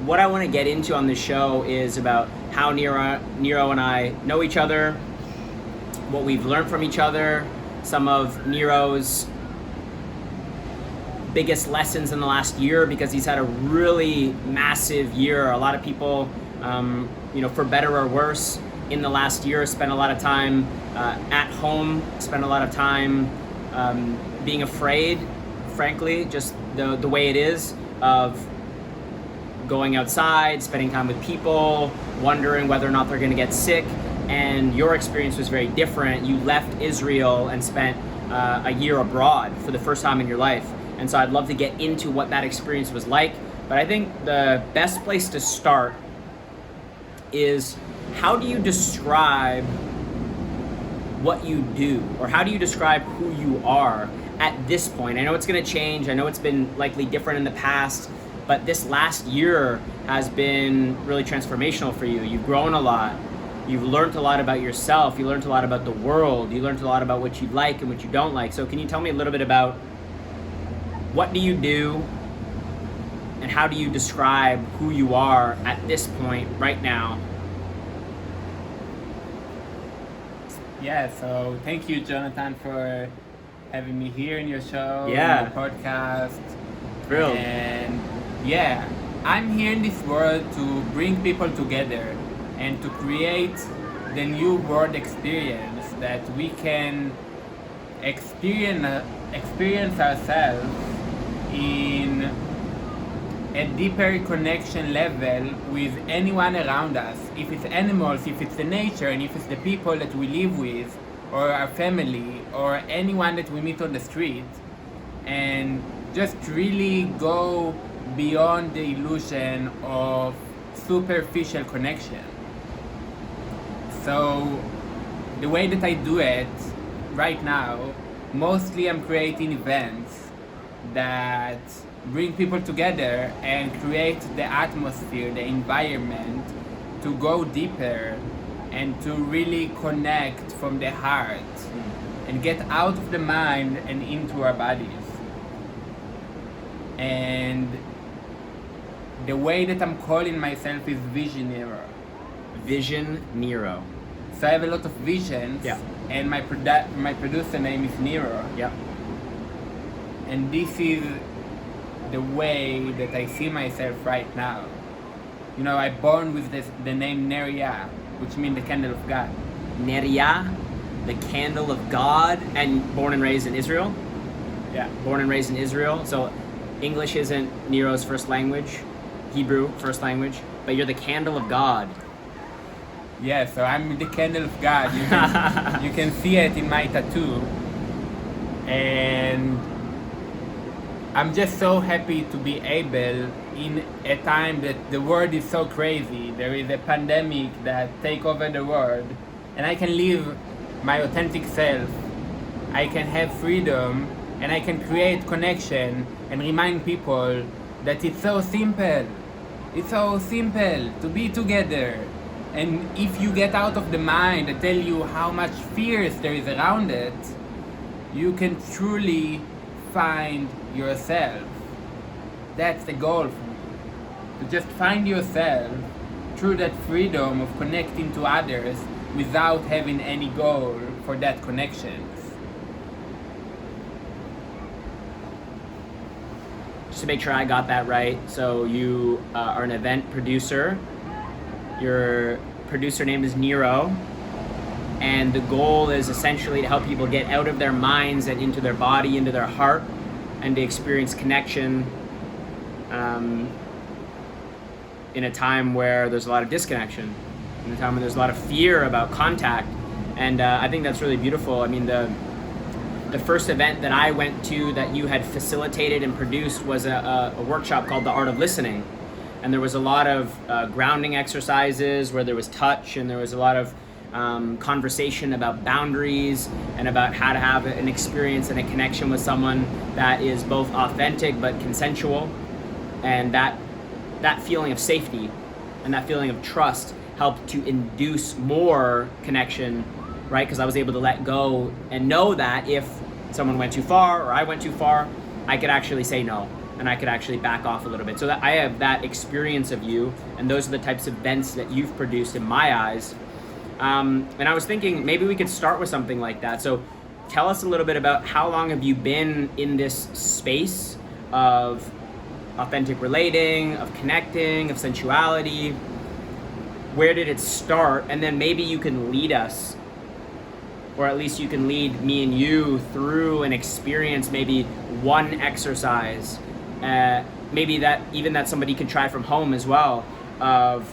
what I want to get into on this show is about how Nero and I know each other, what we've learned from each other, some of Nero's biggest lessons in the last year, because he's had a really massive year. A lot of people, for better or worse, in the last year spent a lot of time at home, spent a lot of time being afraid, frankly, just the way it is, of going outside, spending time with people, wondering whether or not they're going to get sick. And your experience was very different. You left Israel and spent a year abroad for the first time in your life. And so I'd love to get into what that experience was like. But I think the best place to start is, how do you describe what you do? Or how do you describe who you are at this point? I know it's going to change. I know it's been likely different in the past. But this last year has been really transformational for you. You've grown a lot. You've learned a lot about yourself. You learned a lot about the world. You learned a lot about what you like and what you don't like. So can you tell me a little bit about what do you do and how do you describe who you are at this point right now? Yeah, so thank you, Jonathan, for having me here in your show, Yeah. in your podcast. Thrilled. And yeah, I'm here in this world to bring people together and to create the new world experience that we can experience ourselves in a deeper connection level with anyone around us. If it's animals, if it's the nature, and if it's the people that we live with, or our family, or anyone that we meet on the street, and just really go beyond the illusion of superficial connection. So the way that I do it right now, mostly I'm creating events that bring people together and create the atmosphere, the environment to go deeper and to really connect from the heart and get out of the mind and into our bodies. And the way that I'm calling myself is visionary. Vision Nero. So I have a lot of visions, Yeah. and my producer name is Nero. Yeah. And this is the way that I see myself right now. You know, I born with the name Neriya, which means the candle of God. Neriya, the candle of God, and born and raised in Israel. Yeah. Born and raised in Israel. So English isn't Nero's first language, Hebrew first language, but you're the candle of God. Yeah, so I'm the candle of God. You can see it in my tattoo. And I'm just so happy to be able, in a time that the world is so crazy, there is a pandemic that take over the world, and I can live my authentic self. I can have freedom, and I can create connection and remind people that it's so simple. It's so simple to be together. And if you get out of the mind and tell you how much fears there is around it, you can truly find yourself. That's the goal for me. To just find yourself through that freedom of connecting to others without having any goal for that connections. Just to make sure I got that right, so you are an event producer. Your producer name is Nero, and the goal is essentially to help people get out of their minds and into their body, into their heart, and to experience connection in a time where there's a lot of disconnection, in a time when there's a lot of fear about contact. And I think that's really beautiful. I mean, the first event that I went to that you had facilitated and produced was a workshop called The Art of Listening. And there was a lot of grounding exercises where there was touch, and there was a lot of conversation about boundaries and about how to have an experience and a connection with someone that is both authentic but consensual. And that feeling of safety and that feeling of trust helped to induce more connection, right? Because I was able to let go and know that if someone went too far or I went too far, I could actually say no. and I could actually back off a little bit. So that I have that experience of you, and those are the types of vents that you've produced in my eyes. And I was thinking maybe we could start with something like that. So tell us a little bit about how long have you been in this space of authentic relating, of connecting, of sensuality? Where did it start? And then maybe you can lead us, or at least you can lead me and you through an experience, maybe one exercise, maybe that somebody can try from home as well, of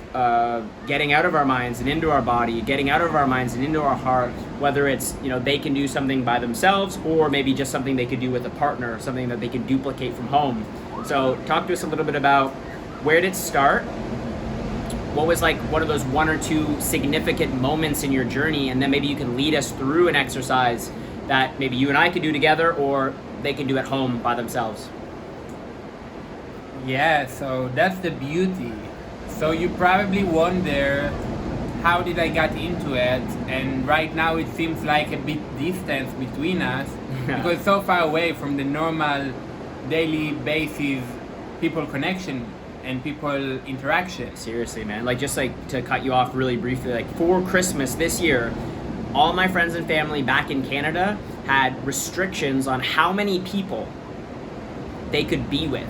getting out of our minds and into our body, getting out of our minds and into our heart, whether it's, they can do something by themselves, or maybe just something they could do with a partner, something that they can duplicate from home. So talk to us a little bit about where did it start? What was like one of those one or two significant moments in your journey, and then maybe you can lead us through an exercise that maybe you and I could do together, or they can do at home by themselves. Yeah, so that's the beauty. So you probably wonder, how did I get into it? And right now it seems like a bit distance between us because it's so far away from the normal daily basis people connection and people interaction. Seriously, man. Just to cut you off really briefly, for Christmas this year, all my friends and family back in Canada had restrictions on how many people they could be with.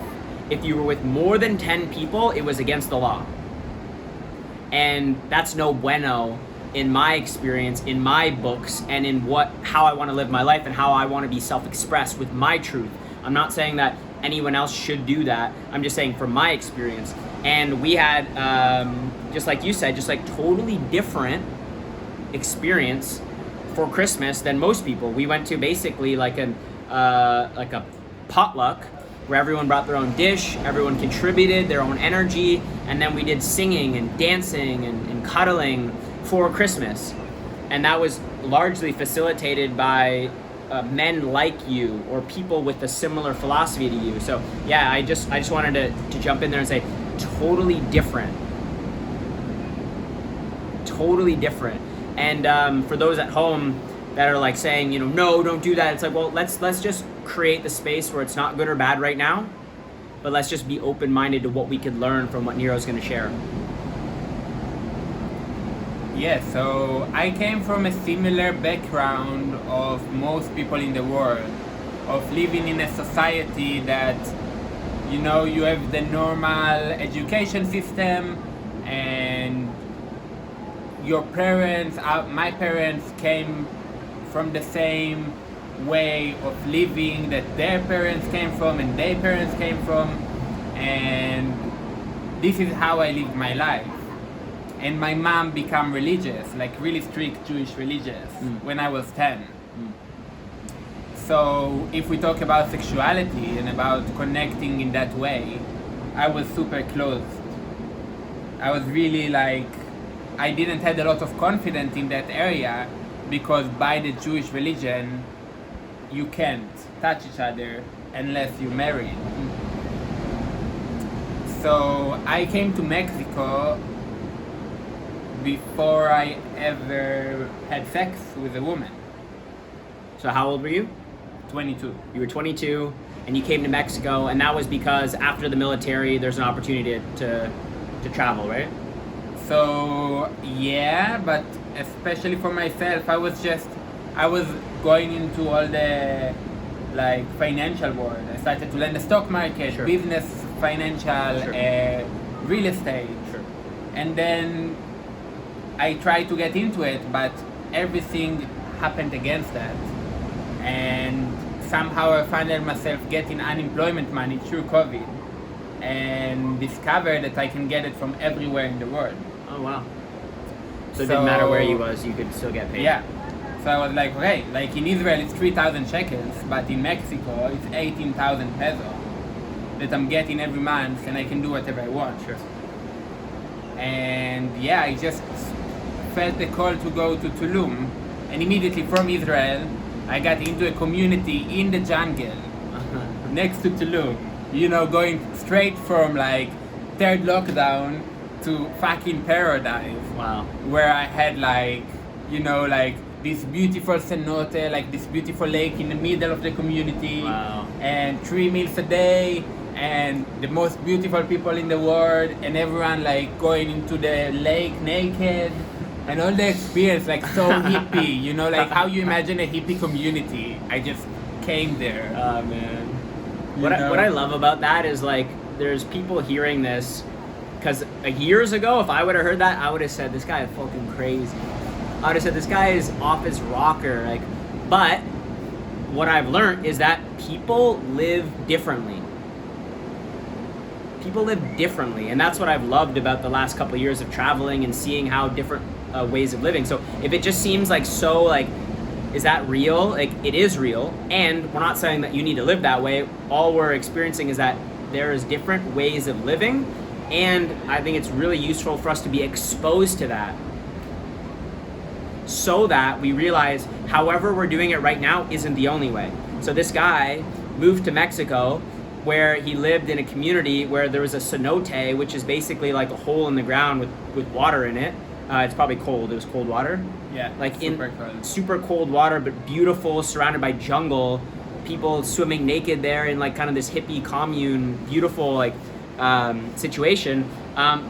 If you were with more than 10 people, it was against the law. And that's no bueno in my experience, in my books, and in how I want to live my life and how I want to be self-expressed with my truth. I'm not saying that anyone else should do that. I'm just saying from my experience. And we had, just like you said, totally different experience for Christmas than most people. We went to basically like a potluck where everyone brought their own dish, everyone contributed their own energy, and then we did singing and dancing and cuddling for Christmas. And that was largely facilitated by men like you, or people with a similar philosophy to you. So yeah, I just wanted to jump in there and say, totally different. And for those at home that are saying, no, don't do that, it's well, let's just create the space where it's not good or bad right now, but let's just be open-minded to what we could learn from what Nero's going to share. Yeah, so I came from a similar background of most people in the world, of living in a society that, you have the normal education system, and your parents, my parents came from the same way of living that their parents came from and their parents came from, and this is how I lived my life. And my mom became religious, really strict Jewish religious, when I was 10. So if we talk about sexuality and about connecting in that way, I was super closed. I was really I didn't have a lot of confidence in that area, because by the Jewish religion, you can't touch each other unless you're married. So I came to Mexico before I ever had sex with a woman. So how old were you? 22. You were 22, and you came to Mexico, and that was because after the military, there's an opportunity to travel, right? So yeah, but especially for myself, I was going into all the financial world. I started to learn the stock market, Sure. business, financial, Sure. real estate. Sure. And then I tried to get into it, but everything happened against that. And somehow I found myself getting unemployment money through COVID, and discovered that I can get it from everywhere in the world. Oh wow. So it didn't matter where you was, you could still get paid. Yeah. So I was okay, in Israel it's 3,000 shekels, but in Mexico it's 18,000 pesos that I'm getting every month, and I can do whatever I want. Sure. And yeah, I just felt the call to go to Tulum, and immediately from Israel I got into a community in the jungle next to Tulum, going straight from third lockdown to fucking paradise. Wow. Where I had this beautiful cenote, this beautiful lake in the middle of the community. Wow. And 3 meals a day, and the most beautiful people in the world, and everyone like going into the lake naked, and all the experience like so hippie, you know, like how you imagine a hippie community. I just came there. Oh man. What I love about that is like there's people hearing this, because like years ago, if I would have heard that, I would have said this guy is fucking crazy. I would have said this guy is off his rocker. Like, but what I've learned is that people live differently. People live differently, and that's what I've loved about the last couple of years of traveling and seeing how different ways of living. So if it just seems like so like, is that real? Like, it is real, and we're not saying that you need to live that way. All we're experiencing is that there is different ways of living, and I think it's really useful for us to be exposed to that, so that we realize however we're doing it right now isn't the only way. So this guy moved to Mexico, where he lived in a community where there was a cenote, which is basically like a hole in the ground with water in it. It's probably cold. It was cold water. Yeah, like super cold. Super cold water, but beautiful, surrounded by jungle. People swimming naked there in like kind of this hippie commune, beautiful like situation,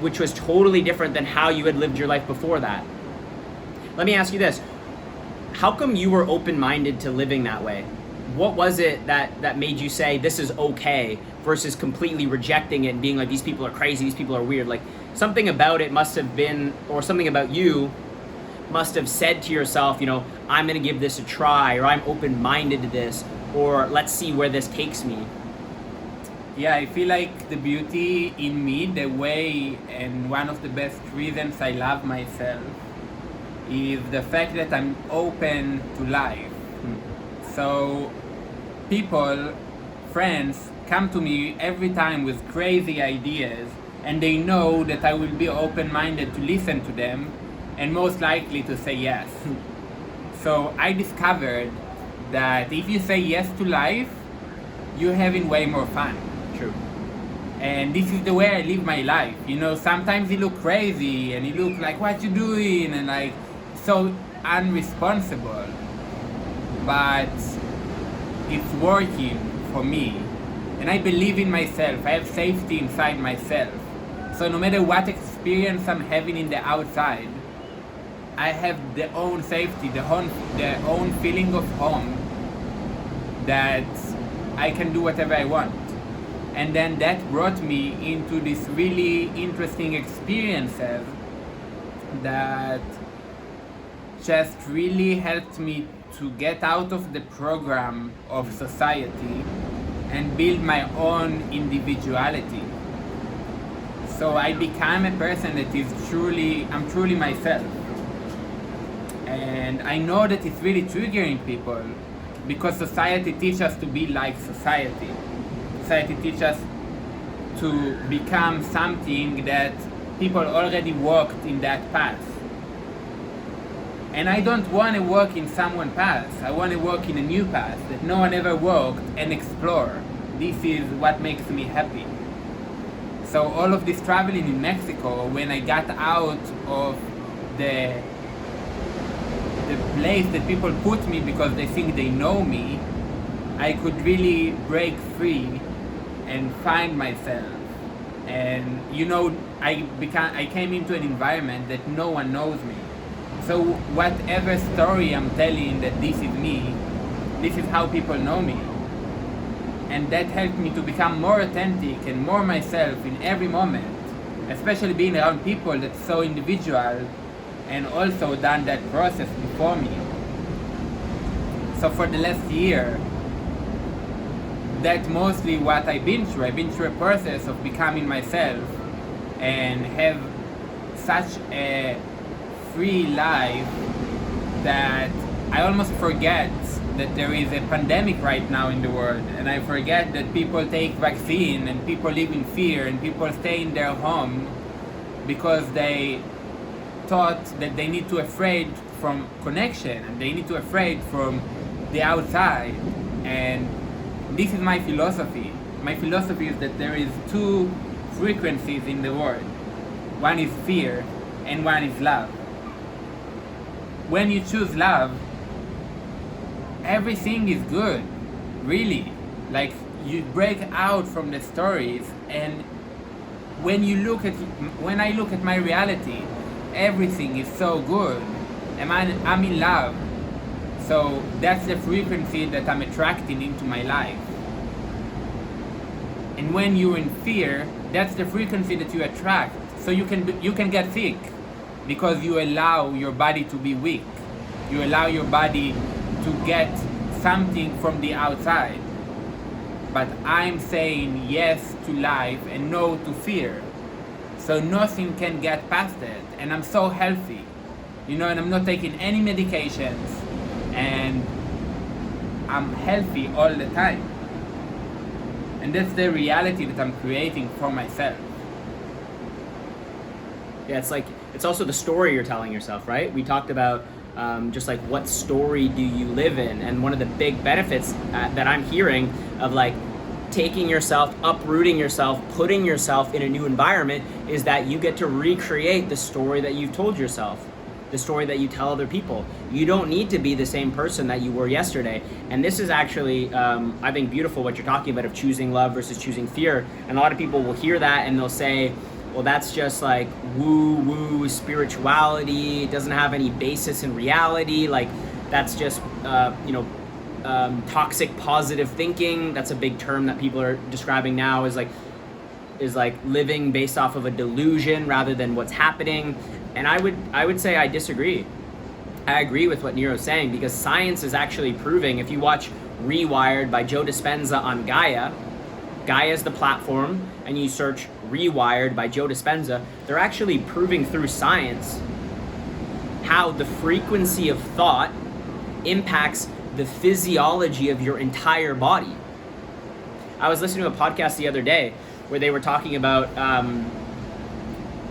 which was totally different than how you had lived your life before that. Let me ask you this: how come you were open-minded to living that way? What was it that made you say this is okay versus completely rejecting it and being like, these people are crazy, these people are weird? Like, something about it must have been, or something about you must have said to yourself, you know, I'm gonna give this a try, or I'm open-minded to this, or let's see where this takes me. Yeah, I feel like the beauty in me, the way, and one of the best reasons I love myself is the fact that I'm open to life. So people, friends, come to me every time with crazy ideas, and they know that I will be open-minded to listen to them and most likely to say yes. So I discovered that if you say yes to life, you're having way more fun. True. And this is the way I live my life. You know, sometimes you look crazy and you look like, what you doing? And like, so unresponsible. But it's working for me. And I believe in myself. I have safety inside myself. So no matter what experience I'm having in the outside, I have the own safety, the own feeling of home, that I can do whatever I want. And then that brought me into these really interesting experiences that just really helped me to get out of the program of society and build my own individuality. So I became a person that is I'm truly myself. And I know that it's really triggering people because society teaches us to be like society. Society teaches us to become something that people already walked in that path. And I don't want to walk in someone's path. I want to walk in a new path that no one ever walked and explore. This is what makes me happy. So all of this traveling in Mexico, when I got out of the place that people put me because they think they know me, I could really break free and find myself. And you know, I came into an environment that no one knows me. So whatever story I'm telling that this is me, this is how people know me. And that helped me to become more authentic and more myself in every moment, especially being around people that's so individual and also done that process before me. So for the last year, that's mostly what I've been through. I've been through a process of becoming myself and have such a free life that I almost forget that there is a pandemic right now in the world, and I forget that people take vaccine and people live in fear and people stay in their home because they thought that they need to afraid from connection and they need to afraid from the outside. And this is my philosophy. My philosophy is that there is two frequencies in the world. One is fear and one is love. When you choose love, everything is good, really. Like, you break out from the stories, and when I look at my reality, everything is so good, and I'm in love. So that's the frequency that I'm attracting into my life. And when you're in fear, that's the frequency that you attract. So you can get sick because you allow your body to be weak. You allow your body to get something from the outside. But I'm saying yes to life and no to fear. So nothing can get past it. And I'm so healthy, and I'm not taking any medications, and I'm healthy all the time. And that's the reality that I'm creating for myself. Yeah, it's also the story you're telling yourself, right? We talked about just like what story do you live in, and one of the big benefits that I'm hearing of like taking yourself, uprooting yourself, putting yourself in a new environment is that you get to recreate the story that you've told yourself, the story that you tell other people. You don't need to be the same person that you were yesterday. And this is actually, I think, beautiful what you're talking about of choosing love versus choosing fear. And a lot of people will hear that and they'll say, well, that's just like woo-woo spirituality. It doesn't have any basis in reality. Like that's just, toxic positive thinking. That's a big term that people are describing now is like living based off of a delusion rather than what's happening. And I would say I disagree. I agree with what Nero's saying, because science is actually proving, if you watch Rewired by Joe Dispenza on Gaia is the platform, and you search Rewired by Joe Dispenza, they're actually proving through science how the frequency of thought impacts the physiology of your entire body. I was listening to a podcast the other day where they were talking about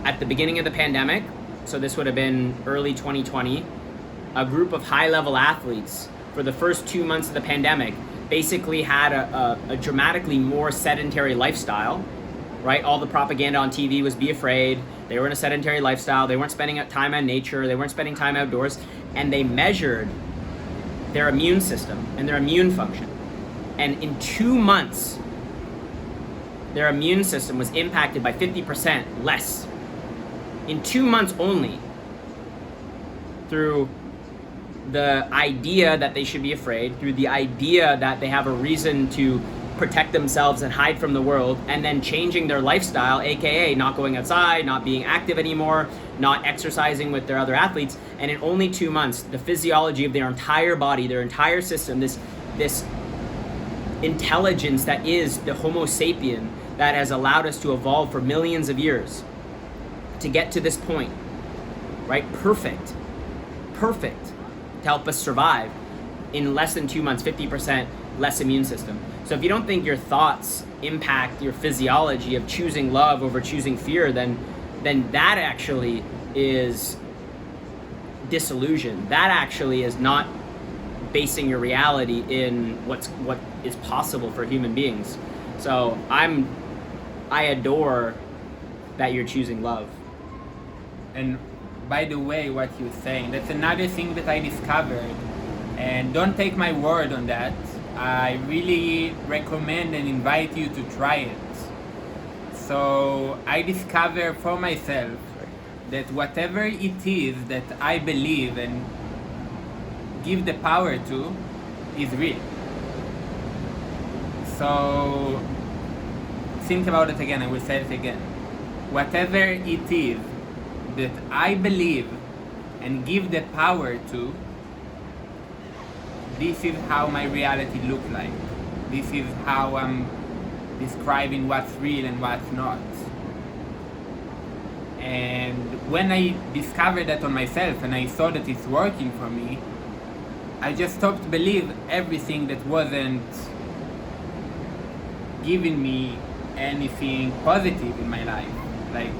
at the beginning of the pandemic, so this would have been early 2020, a group of high-level athletes for the first 2 months of the pandemic basically had a dramatically more sedentary lifestyle, right? All the propaganda on TV was be afraid. They were in a sedentary lifestyle. They weren't spending time on nature. They weren't spending time outdoors. And they measured their immune system and their immune function. And in 2 months, their immune system was impacted by 50% less. In 2 months only, through the idea that they should be afraid, through the idea that they have a reason to protect themselves and hide from the world, and then changing their lifestyle, aka not going outside, not being active anymore, not exercising with their other athletes. And in only 2 months, the physiology of their entire body, their entire system, this intelligence that is the Homo sapien that has allowed us to evolve for millions of years to get to this point, right? Perfect to help us survive. In less than 2 months, 50% less immune system. So if you don't think your thoughts impact your physiology of choosing love over choosing fear, then that actually is disillusion. That actually is not basing your reality in what is possible for human beings. So I adore that you're choosing love. And by the way, what you're saying, that's another thing that I discovered, and don't take my word on that. I really recommend and invite you to try it. So I discovered for myself that whatever it is that I believe and give the power to is real. So think about it again, I will say it again. Whatever it is that I believe and give the power to, this is how my reality looks like. This is how I'm describing what's real and what's not. And when I discovered that on myself and I saw that it's working for me, I just stopped to believe everything that wasn't giving me anything positive in my life. Like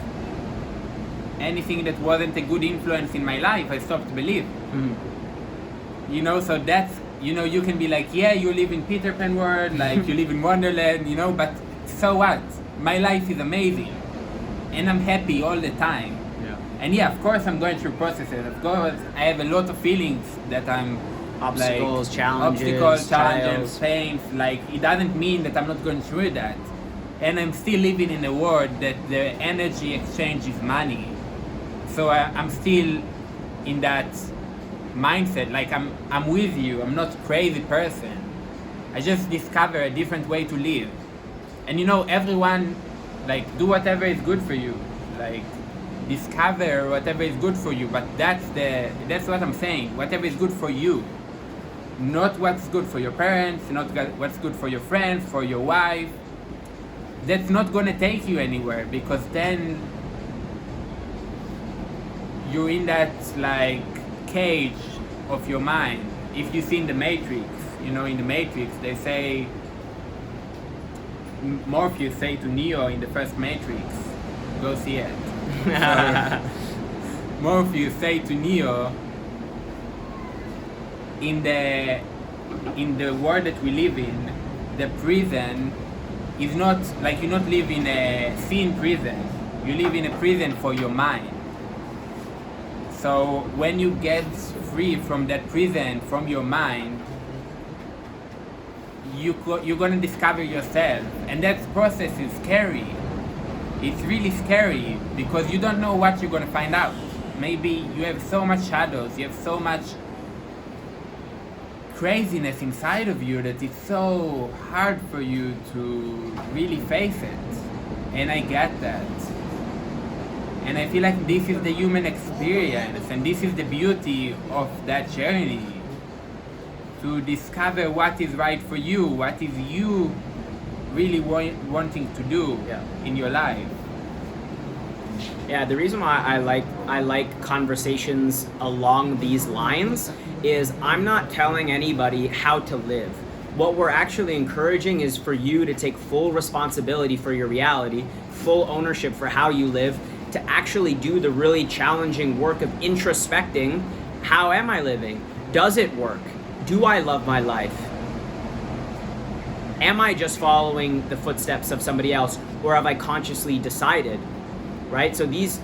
anything that wasn't a good influence in my life, I stopped to believe. Mm-hmm. So that's, you can be like, yeah, you live in Peter Pan world, like you live in Wonderland, but so what? My life is amazing. And I'm happy all the time. Yeah. And yeah, of course I'm going through processes. Of course I have a lot of feelings that I'm Obstacles, like, challenges, challenges, trials. pains. Like, it doesn't mean that I'm not going through that. And I'm still living in a world that the energy exchange is money. So I'm still in that mindset. Like, I'm with you. I'm not a crazy person. I just discover a different way to live. And you know, everyone, like, do whatever is good for you. Like, discover whatever is good for you. But that's what I'm saying. Whatever is good for you. Not what's good for your parents, not what's good for your friends, for your wife. That's not gonna take you anywhere, because then you're in that like cage of your mind. If you see in the Matrix, you know, in the Matrix they say, Morpheus say to Neo in the first Matrix, go see it. Morpheus say to Neo, in the world that we live in, the prison is not like, you not live in a sin prison, you live in a prison for your mind. So when you get free from that prison, from your mind, you're gonna discover yourself, and that process is scary. It's really scary because you don't know what you're gonna find out. Maybe you have so much shadows, you have so much craziness inside of you that it's so hard for you to really face it. And I get that. And I feel like this is the human experience, and this is the beauty of that journey. To discover what is right for you, what is you really wanting to do in your life. Yeah, the reason why I like conversations along these lines is I'm not telling anybody how to live. What we're actually encouraging is for you to take full responsibility for your reality, full ownership for how you live, to actually do the really challenging work of introspecting. How am I living? Does it work? Do I love my life? Am I just following the footsteps of somebody else, or have I consciously decided? Right? So this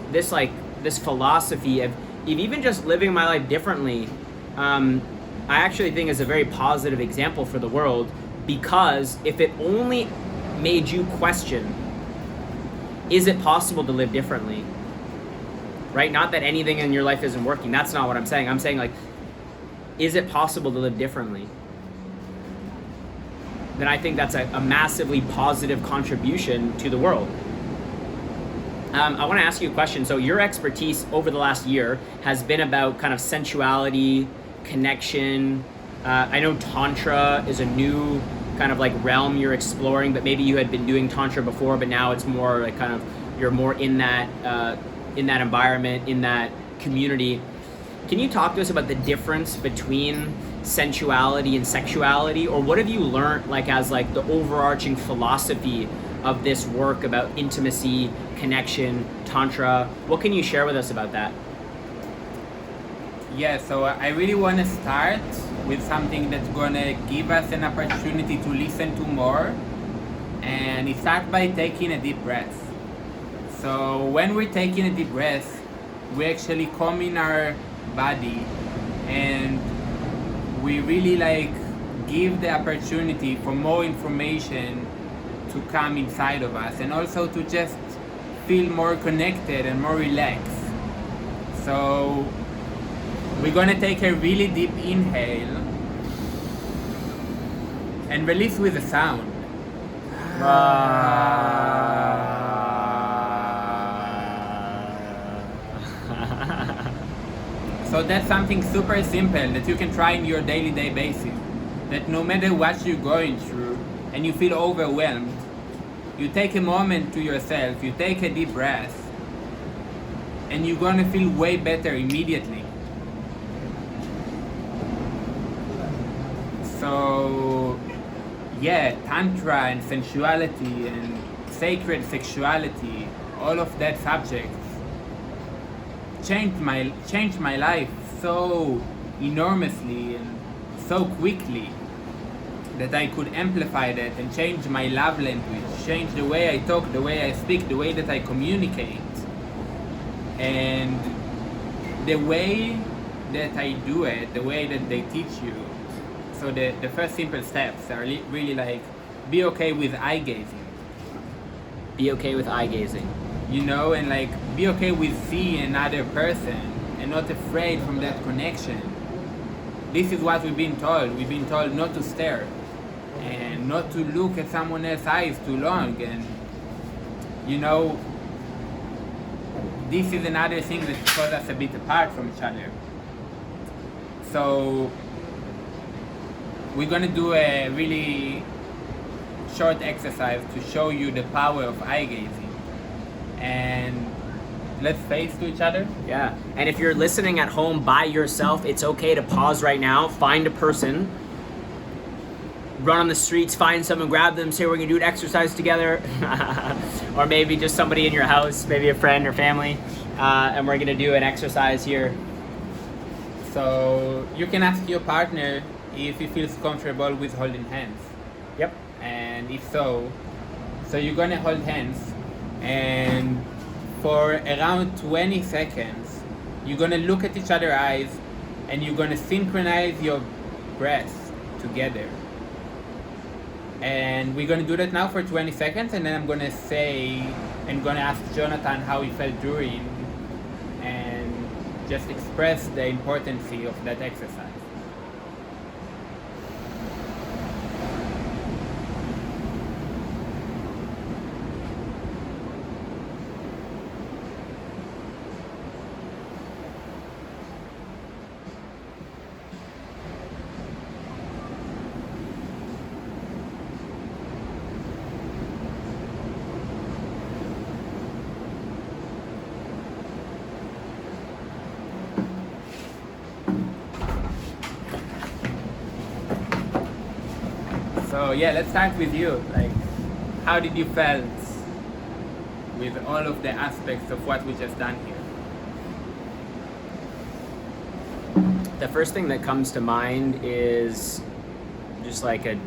philosophy of even just living my life differently, I actually think is a very positive example for the world, because if it only made you question, is it possible to live differently? Right? Not that anything in your life isn't working. That's not what I'm saying. I'm saying, like, is it possible to live differently? Then I think that's a massively positive contribution to the world. I want to ask you a question. So your expertise over the last year has been about kind of sensuality, connection. I know Tantra is a new kind of like realm you're exploring, but maybe you had been doing Tantra before, but now it's more like kind of, you're more in that environment, in that community. Can you talk to us about the difference between sensuality and sexuality, or what have you learned, like, as like the overarching philosophy of this work about intimacy, connection, Tantra? What can you share with us about that? Yeah, so I really want to start with something that's going to give us an opportunity to listen to more, and it starts by taking a deep breath. So when we're taking a deep breath, we actually calm in our body, and we really like give the opportunity for more information to come inside of us, and also to just feel more connected and more relaxed. So we're gonna take a really deep inhale and release with a sound. So that's something super simple that you can try in your daily basis. That no matter what you're going through and you feel overwhelmed, you take a moment to yourself, you take a deep breath, and you're gonna feel way better immediately. So yeah, Tantra and sensuality and sacred sexuality, all of that subjects changed my life so enormously and so quickly that I could amplify that and change my love language, change the way I talk, the way I speak, the way that I communicate. And the way that I do it, the way that they teach you, so the first simple steps are really like, be okay with eye gazing. Be okay with eye gazing. You know, and like, be okay with seeing another person and not afraid from that connection. This is what we've been told. We've been told not to stare and not to look at someone else's eyes too long. And, you know, this is another thing that pulls us a bit apart from each other. So we're gonna do a really short exercise to show you the power of eye gazing. And let's face to each other. Yeah. And if you're listening at home by yourself, it's okay to pause right now, find a person, run on the streets, find someone, grab them, say we're gonna do an exercise together. Or maybe just somebody in your house, maybe a friend or family, and we're gonna do an exercise here. So you can ask your partner if he feels comfortable with holding hands. Yep. And if so, you're gonna hold hands, and for around 20 seconds, you're gonna look at each other's eyes, and you're gonna synchronize your breaths together. And we're gonna do that now for 20 seconds, and then I'm gonna say, and gonna ask Jonathan how he felt during, and just express the importance of that exercise. So yeah, let's start with you. Like, how did you felt with all of the aspects of what we just done here? The first thing that comes to mind is just like a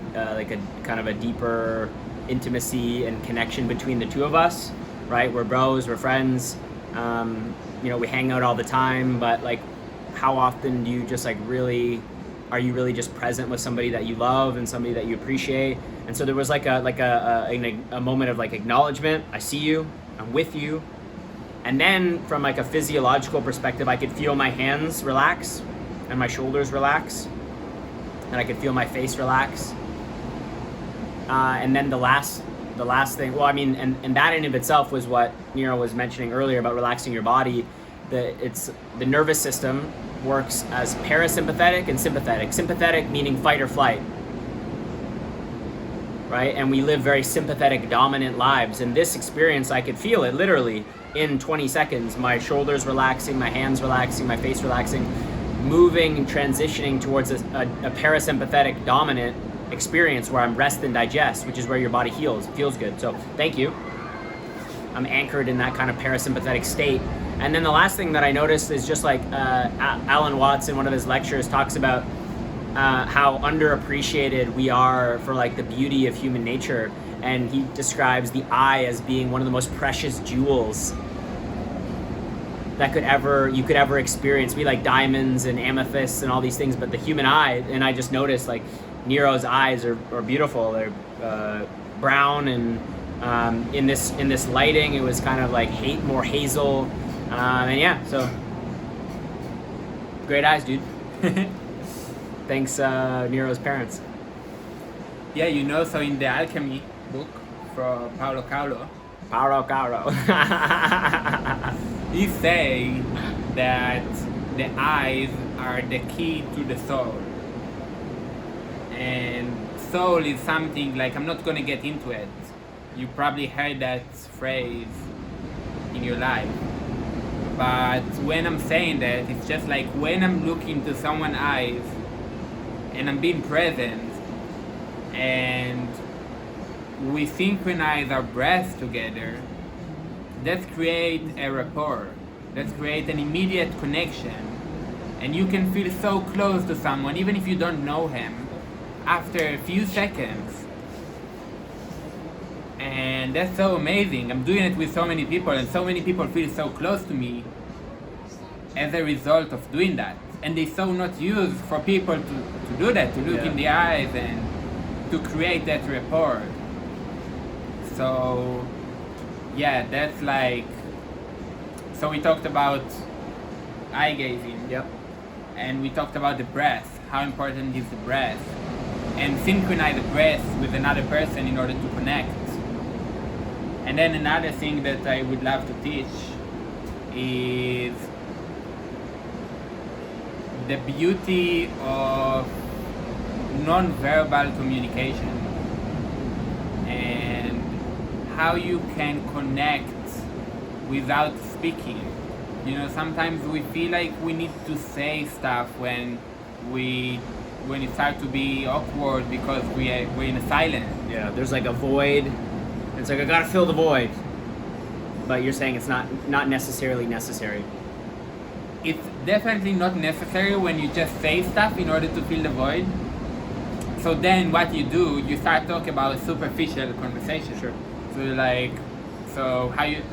kind of a deeper intimacy and connection between the two of us, right? We're bros, we're friends, you know, we hang out all the time, but like, how often do you just like really, are you really just present with somebody that you love and somebody that you appreciate? And so there was like a moment of like acknowledgement. I see you, I'm with you. And then from like a physiological perspective, I could feel my hands relax and my shoulders relax, and I could feel my face relax. And then the last thing, well, I mean, and that in of itself was what Nero was mentioning earlier about relaxing your body. The nervous system works as parasympathetic and sympathetic. Sympathetic meaning fight or flight, right? And we live very sympathetic, dominant lives. And this experience, I could feel it literally in 20 seconds. My shoulders relaxing, my hands relaxing, my face relaxing, moving and transitioning towards a parasympathetic, dominant experience where I'm rest and digest, which is where your body heals, feels good. So thank you. I'm anchored in that kind of parasympathetic state. And then the last thing that I noticed is just like Alan Watts in one of his lectures talks about how underappreciated we are for like the beauty of human nature. And he describes the eye as being one of the most precious jewels that you could ever experience. We like diamonds and amethysts and all these things, but the human eye, and I just noticed like Nero's eyes are beautiful. They're brown, and in this lighting, it was kind of like more hazel. And yeah, so great eyes, dude. Thanks, Nero's parents. Yeah, you know, so in the Alchemy book from Paulo Coelho, he say that the eyes are the key to the soul. And soul is something like, I'm not gonna get into it. You probably heard that phrase in your life. But when I'm saying that, it's just like when I'm looking into someone's eyes and I'm being present and we synchronize our breaths together, let's create a rapport. Let's create an immediate connection. And you can feel so close to someone, even if you don't know him, after a few seconds. And that's so amazing. I'm doing it with so many people, and so many people feel so close to me as a result of doing that. and they so not used for people to do that, to look in the eyes and to create that rapport. So yeah, that's like, so we talked about eye gazing. Yep. And we talked about the breath, how important is the breath, and synchronize the breath with another person in order to connect. And then another thing that I would love to teach is the beauty of non-verbal communication and how you can connect without speaking. You know, sometimes we feel like we need to say stuff when it starts to be awkward because we're in a silence. Yeah, there's like a void. It's like, I gotta fill the void. But you're saying it's not necessarily necessary. It's definitely not necessary when you just say stuff in order to fill the void. So then what you do, you start talking about superficial conversation. Sure. So like, so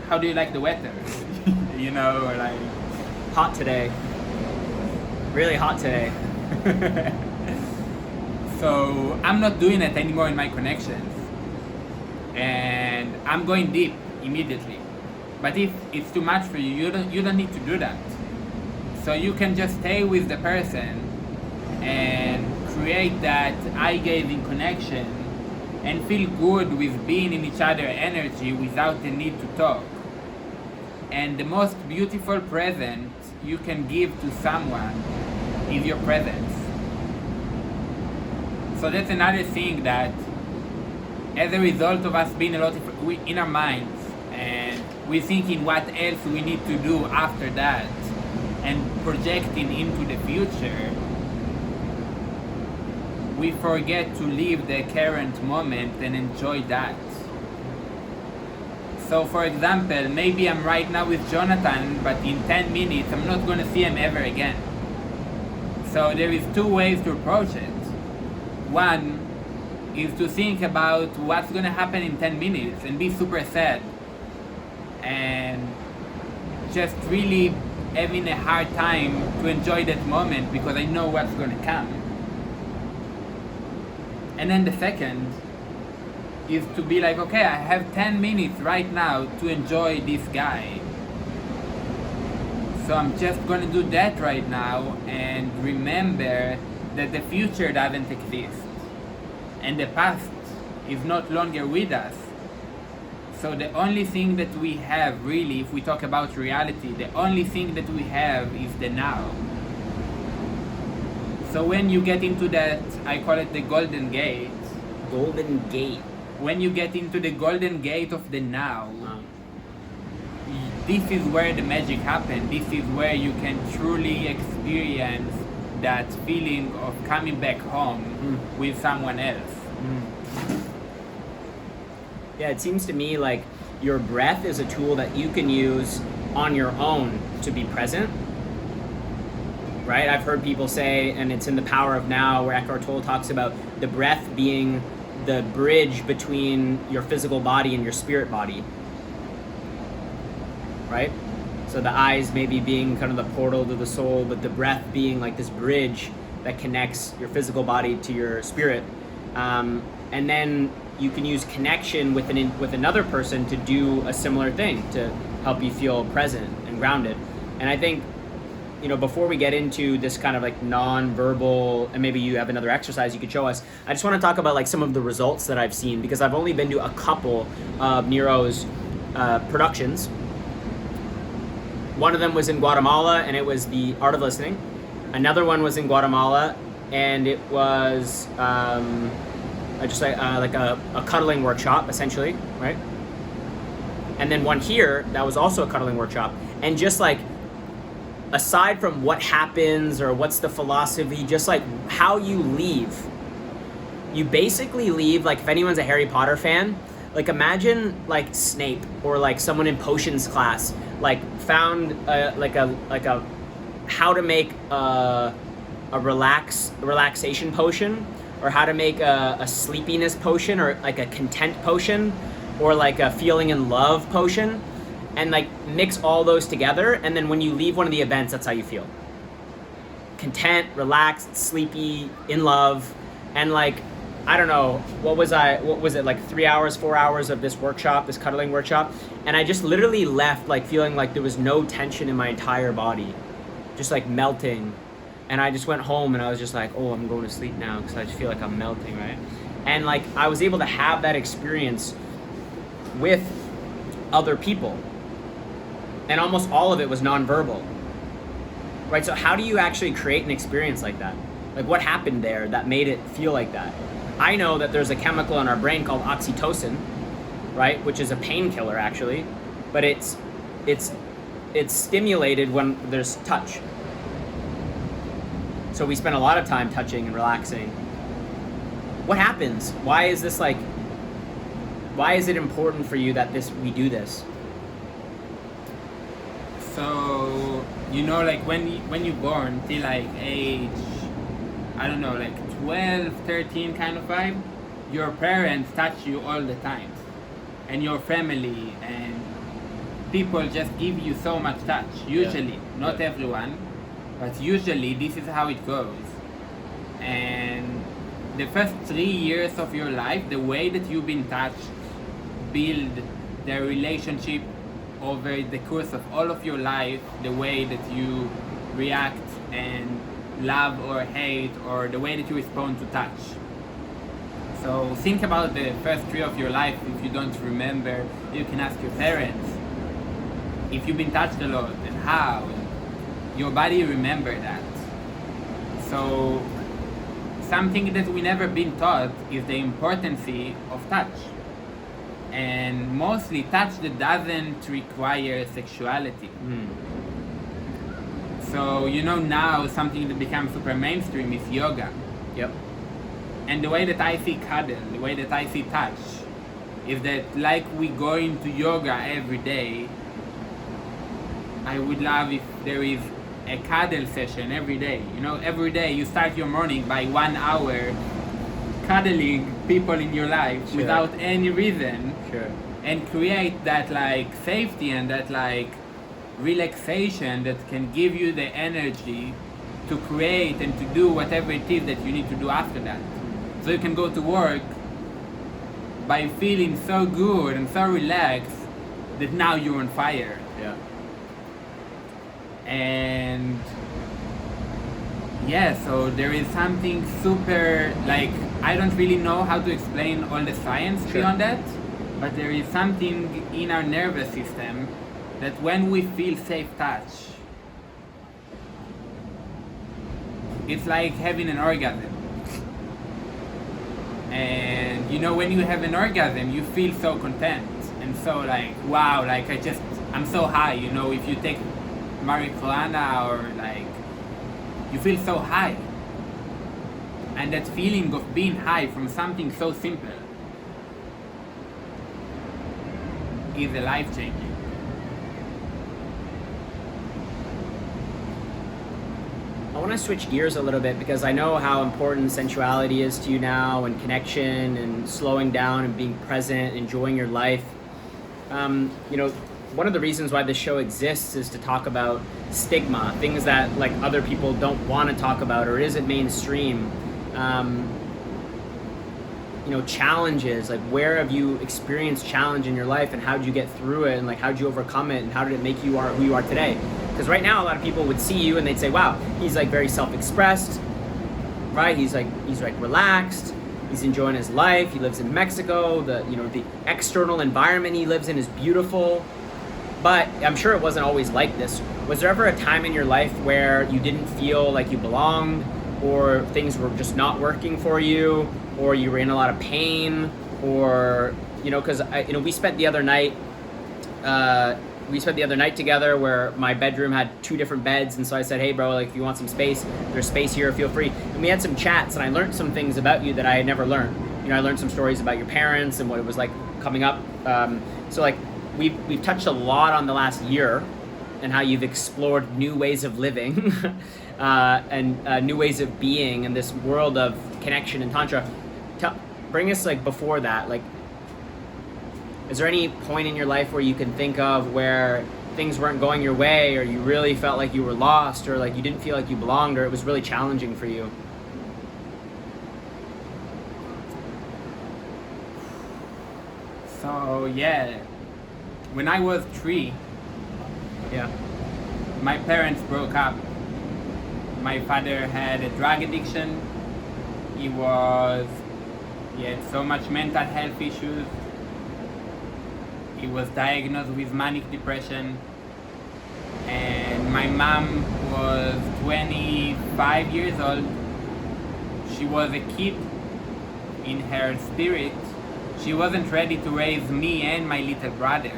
how do you like the weather? You know, or like, Hot today. Really hot today. so I'm not doing it anymore in my connections. And I'm going deep immediately. But if it's too much for you, you don't need to do that. So you can just stay with the person and create that eye-gazing connection and feel good with being in each other's energy without the need to talk. And the most beautiful present you can give to someone is your presence. So that's another thing that, as a result of us being a lot in our minds, and we're thinking what else we need to do after that, and projecting into the future, we forget to live the current moment and enjoy that. So for example, maybe I'm right now with Jonathan, but in 10 minutes I'm not going to see him ever again. So there is two ways to approach it. One is to think about what's going to happen in 10 minutes and be super sad and just really having a hard time to enjoy that moment because I know what's going to come. And then the second is to be like, okay, I have 10 minutes right now to enjoy this guy. So I'm just going to do that right now and remember that the future doesn't exist. And the past is not longer with us. So the only thing that we have really, if we talk about reality, the only thing that we have is the now. So when you get into that, I call it the golden gate. Golden gate. When you get into the golden gate of the now, this is where the magic happens. This is where you can truly experience that feeling of coming back home with someone else. Yeah, it seems to me like your breath is a tool that you can use on your own to be present. Right? I've heard people say, and it's in The Power of Now, where Eckhart Tolle talks about the breath being the bridge between your physical body and your spirit body. Right? So the eyes maybe being kind of the portal to the soul, but the breath being like this bridge that connects your physical body to your spirit. And then you can use connection with another person to do a similar thing to help you feel present and grounded. And I think, you know, before we get into this kind of like non-verbal, and maybe you have another exercise you could show us, I just want to talk about like some of the results that I've seen, because I've only been to a couple of Nero's productions. One of them was in Guatemala, and it was the Art of Listening. Another one was in Guatemala, and it was just like a cuddling workshop, essentially, right? And then one here that was also a cuddling workshop, and just like, aside from what happens or what's the philosophy, just like how you leave. You basically leave, like if anyone's a Harry Potter fan, like imagine like Snape or like someone in potions class, like found like a how to make a relaxation potion, or how to make a sleepiness potion, or like a content potion, or like a feeling in love potion, and like mix all those together, and then when you leave one of the events, that's how you feel. content, relaxed, sleepy, in love, and like, I don't know, what was it, like 3 hours, 4 hours of this workshop, this cuddling workshop, and I just literally left like feeling like there was no tension in my entire body, just like melting. And I just went home and I was just like, oh, I'm going to sleep now because I just feel like I'm melting, right? And like I was able to have that experience with other people, and almost all of it was nonverbal, right? So how do you actually create an experience like that? Like what happened there that made it feel like that? I know that there's a chemical in our brain called oxytocin, right, which is a painkiller actually, but it's stimulated when there's touch. So we spend a lot of time touching and relaxing. What happens? Why is it important for you that we do this? So, you know, like when you're born till like age, I don't know, like 12, 13 kind of vibe, your parents touch you all the time. And your family and people just give you so much touch. Usually, not everyone, but usually this is how it goes. And the first 3 years of your life, the way that you've been touched, build the relationship over the course of all of your life, the way that you react and love or hate, or the way that you respond to touch. So think about the first 3 of your life. If you don't remember, you can ask your parents if you've been touched a lot and how. Your body remember that. So something that we never been taught is the importance of touch. And mostly touch that doesn't require sexuality. So you know, now something that becomes super mainstream is yoga. Yep. And the way that I see cuddle, the way that I see touch, is that like we go into yoga every day, I would love if there is a cuddle session every day. You know, every day you start your morning by 1 hour cuddling people in your life without any reason, and create that like safety and that like relaxation that can give you the energy to create and to do whatever it is that you need to do after that. So you can go to work by feeling so good and so relaxed that now you're on fire. Yeah. And yeah, so there is something super, like, I don't really know how to explain all the science beyond that, but there is something in our nervous system that when we feel safe touch, it's like having an orgasm. And you know, when you have an orgasm, you feel so content and so like, wow, like I'm so high, you know, if you take marijuana or like, you feel so high. And that feeling of being high from something so simple is life-changing. I want to switch gears a little bit because I know how important sensuality is to you now, and connection and slowing down and being present, enjoying your life. You know, one of the reasons why this show exists is to talk about stigma, things that like other people don't want to talk about or isn't mainstream. You know, challenges, like where have you experienced challenge in your life and how did you get through it, and like how did you overcome it, and how did it make you who you are today? Because right now a lot of people would see you and they'd say, wow, he's like very self-expressed, right? He's like relaxed, he's enjoying his life, he lives in Mexico, the external environment he lives in is beautiful. But I'm sure it wasn't always like this. Was there ever a time in your life where you didn't feel like you belonged, or things were just not working for you, or you were in a lot of pain, or, you know, because we spent the other night together where my bedroom had 2 different beds, and so I said, hey bro, like if you want some space, there's space here, feel free. And we had some chats, and I learned some things about you that I had never learned. You know, I learned some stories about your parents and what it was like coming up. So like we've touched a lot on the last year and how you've explored new ways of living and new ways of being in this world of connection and tantra. Bring us like before that, like, is there any point in your life where you can think of where things weren't going your way, or you really felt like you were lost, or like you didn't feel like you belonged, or it was really challenging for you? So yeah, when I was 3, Yeah. my parents broke up. My father had a drug addiction. He had so much mental health issues. He was diagnosed with manic depression. And my mom was 25 years old. She was a kid in her spirit. She wasn't ready to raise me and my little brother.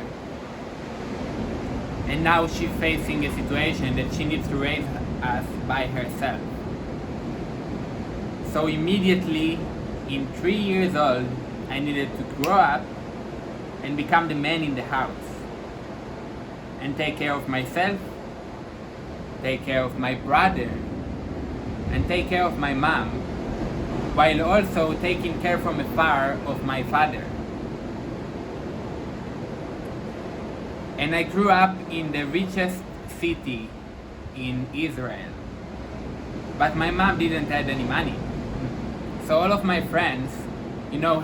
And now she's facing a situation that she needs to raise us by herself. So immediately, in 3 years old, I needed to grow up and become the man in the house. And take care of myself, take care of my brother, and take care of my mom, while also taking care from afar of my father. And I grew up in the richest city in Israel. But my mom didn't have any money. So all of my friends,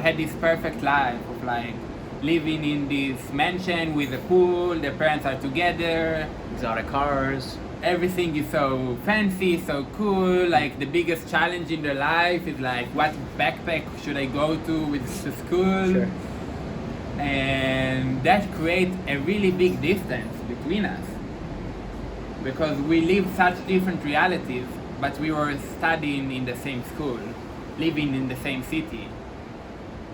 had this perfect life of like living in this mansion with a pool, their parents are together, Exotic cars. everything is so fancy, so cool. Like the biggest challenge in their life is like, what backpack should I go to school? Sure. And that creates a really big distance between us, because we live such different realities, but we were studying in the same school, living in the same city.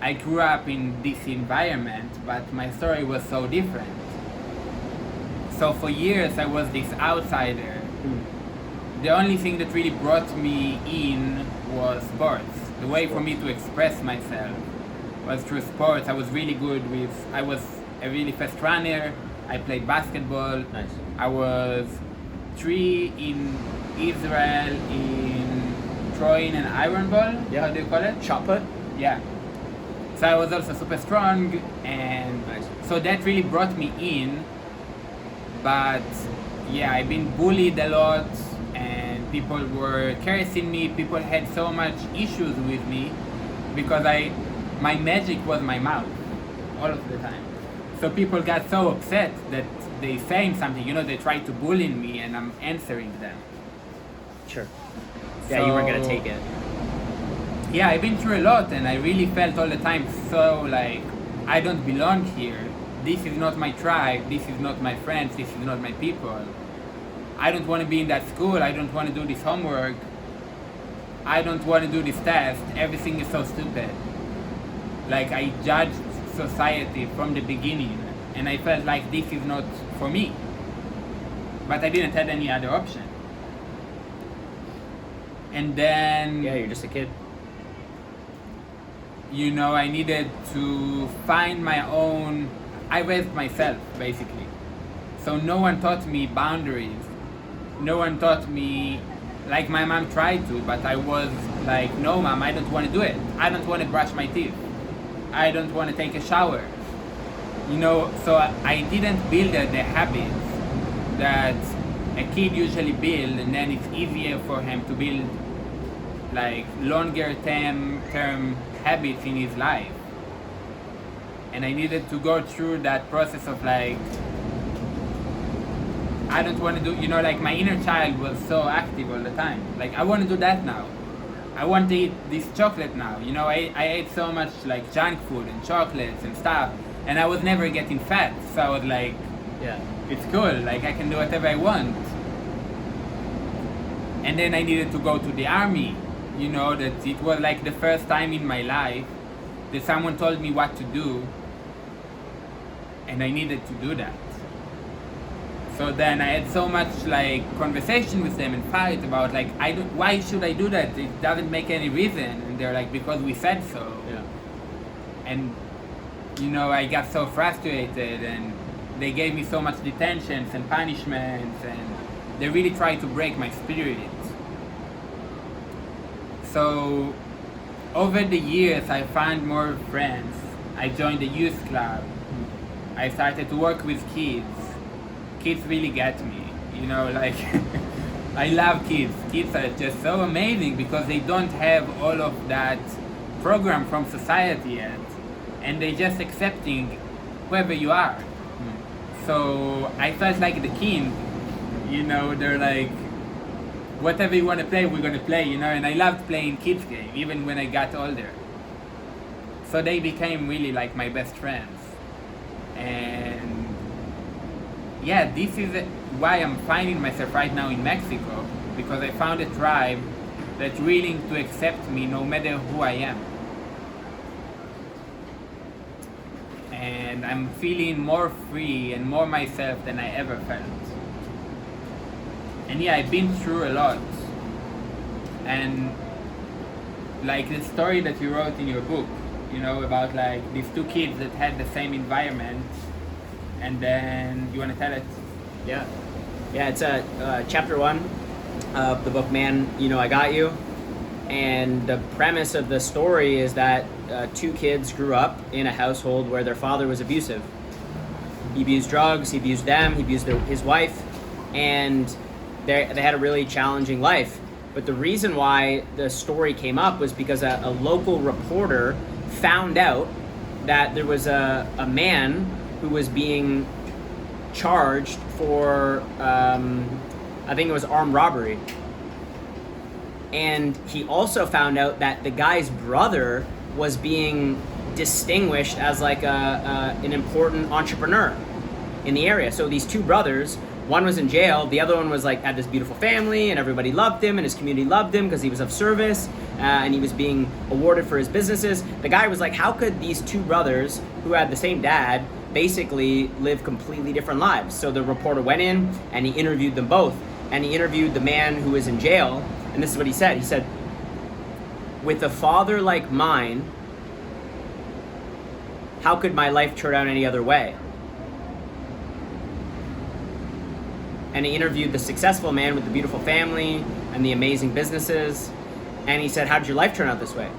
I grew up in this environment, but my story was so different. So for years I was this outsider. The only thing that really brought me in was sports. The way for me to express myself was through sports. I was a really fast runner. I played basketball. Nice. I was 3 in Israel in throwing an iron ball. Yeah. How do you call it? Shot put? Yeah. So I was also super strong, and Nice. so that really brought me in. But yeah, I've been bullied a lot, and people were cursing me. People had so much issues with me because my magic was my mouth all of the time. So people got so upset that they saying something, they try to bully me, and I'm answering them. Sure. Yeah, you weren't gonna So- take it. Yeah, I've been through a lot, and I really felt all the time so like I don't belong here. This is not my tribe. This is not my friends. This is not my people. I don't want to be in that school. I don't want to do this homework. I don't want to do this test. Everything is so stupid. Like I judged society from the beginning, and I felt like this is not for me. But I didn't have any other option. And then Yeah, you're just a kid. I needed to find my own. I raised myself, basically. So no one taught me boundaries. No one taught me, like my mom tried to, but I was like, no mom, I don't want to do it. I don't want to brush my teeth. I don't want to take a shower. So I didn't build the habits that a kid usually build, and then it's easier for him to build like longer term habits in his life. And I needed to go through that process of like, I don't want to do, like my inner child was so active all the time. Like, I want to do that now. I want to eat this chocolate now. I ate so much like junk food and chocolates and stuff, and I was never getting fat. So I was like, Yeah. it's cool, like I can do whatever I want. And then I needed to go to the army. That it was like the first time in my life that someone told me what to do, and I needed to do that. So then I had so much like conversation with them and fight about like, why should I do that? It doesn't make any reason. And they're like, because we said so. Yeah. And I got so frustrated, and they gave me so much detentions and punishments, and they really tried to break my spirit. So over the years I found more friends. I joined the youth club. I started to work with kids kids really get me. You know, like I love kids. Kids are just so amazing because they don't have all of that program from society yet, and they're just accepting whoever you are. So I felt like the king. You know, they're like, whatever you want to play, we're gonna play. You know, and I loved playing kids game even when I got older. So they became really like my best friends, and yeah, this is why I'm finding myself right now in Mexico, because I found a tribe that's willing to accept me no matter who I am. And I'm feeling more free and more myself than I ever felt. And yeah, I've been through a lot. And like the story that you wrote in your book, you know, about like these two kids that had the same environment, and then you want to tell it? Yeah, it's chapter 1 of the book, Man, You Know I Got You. And the premise of the story is that two kids grew up in a household where their father was abusive. He abused drugs, he abused them, he abused his wife, and they had a really challenging life. But the reason why the story came up was because a local reporter found out that there was a man who was being charged for, I think it was armed robbery. And he also found out that the guy's brother was being distinguished as like an important entrepreneur in the area. So these two brothers, one was in jail, the other one was like had this beautiful family, and everybody loved him, and his community loved him because he was of service, and he was being awarded for his businesses. The guy was like, how could these two brothers who had the same dad basically live completely different lives? So the reporter went in and he interviewed them both, and he interviewed the man who was in jail, and this is what he said. He said, with a father like mine, how could my life turn out any other way? And he interviewed the successful man with the beautiful family and the amazing businesses, and he said, how did your life turn out this way?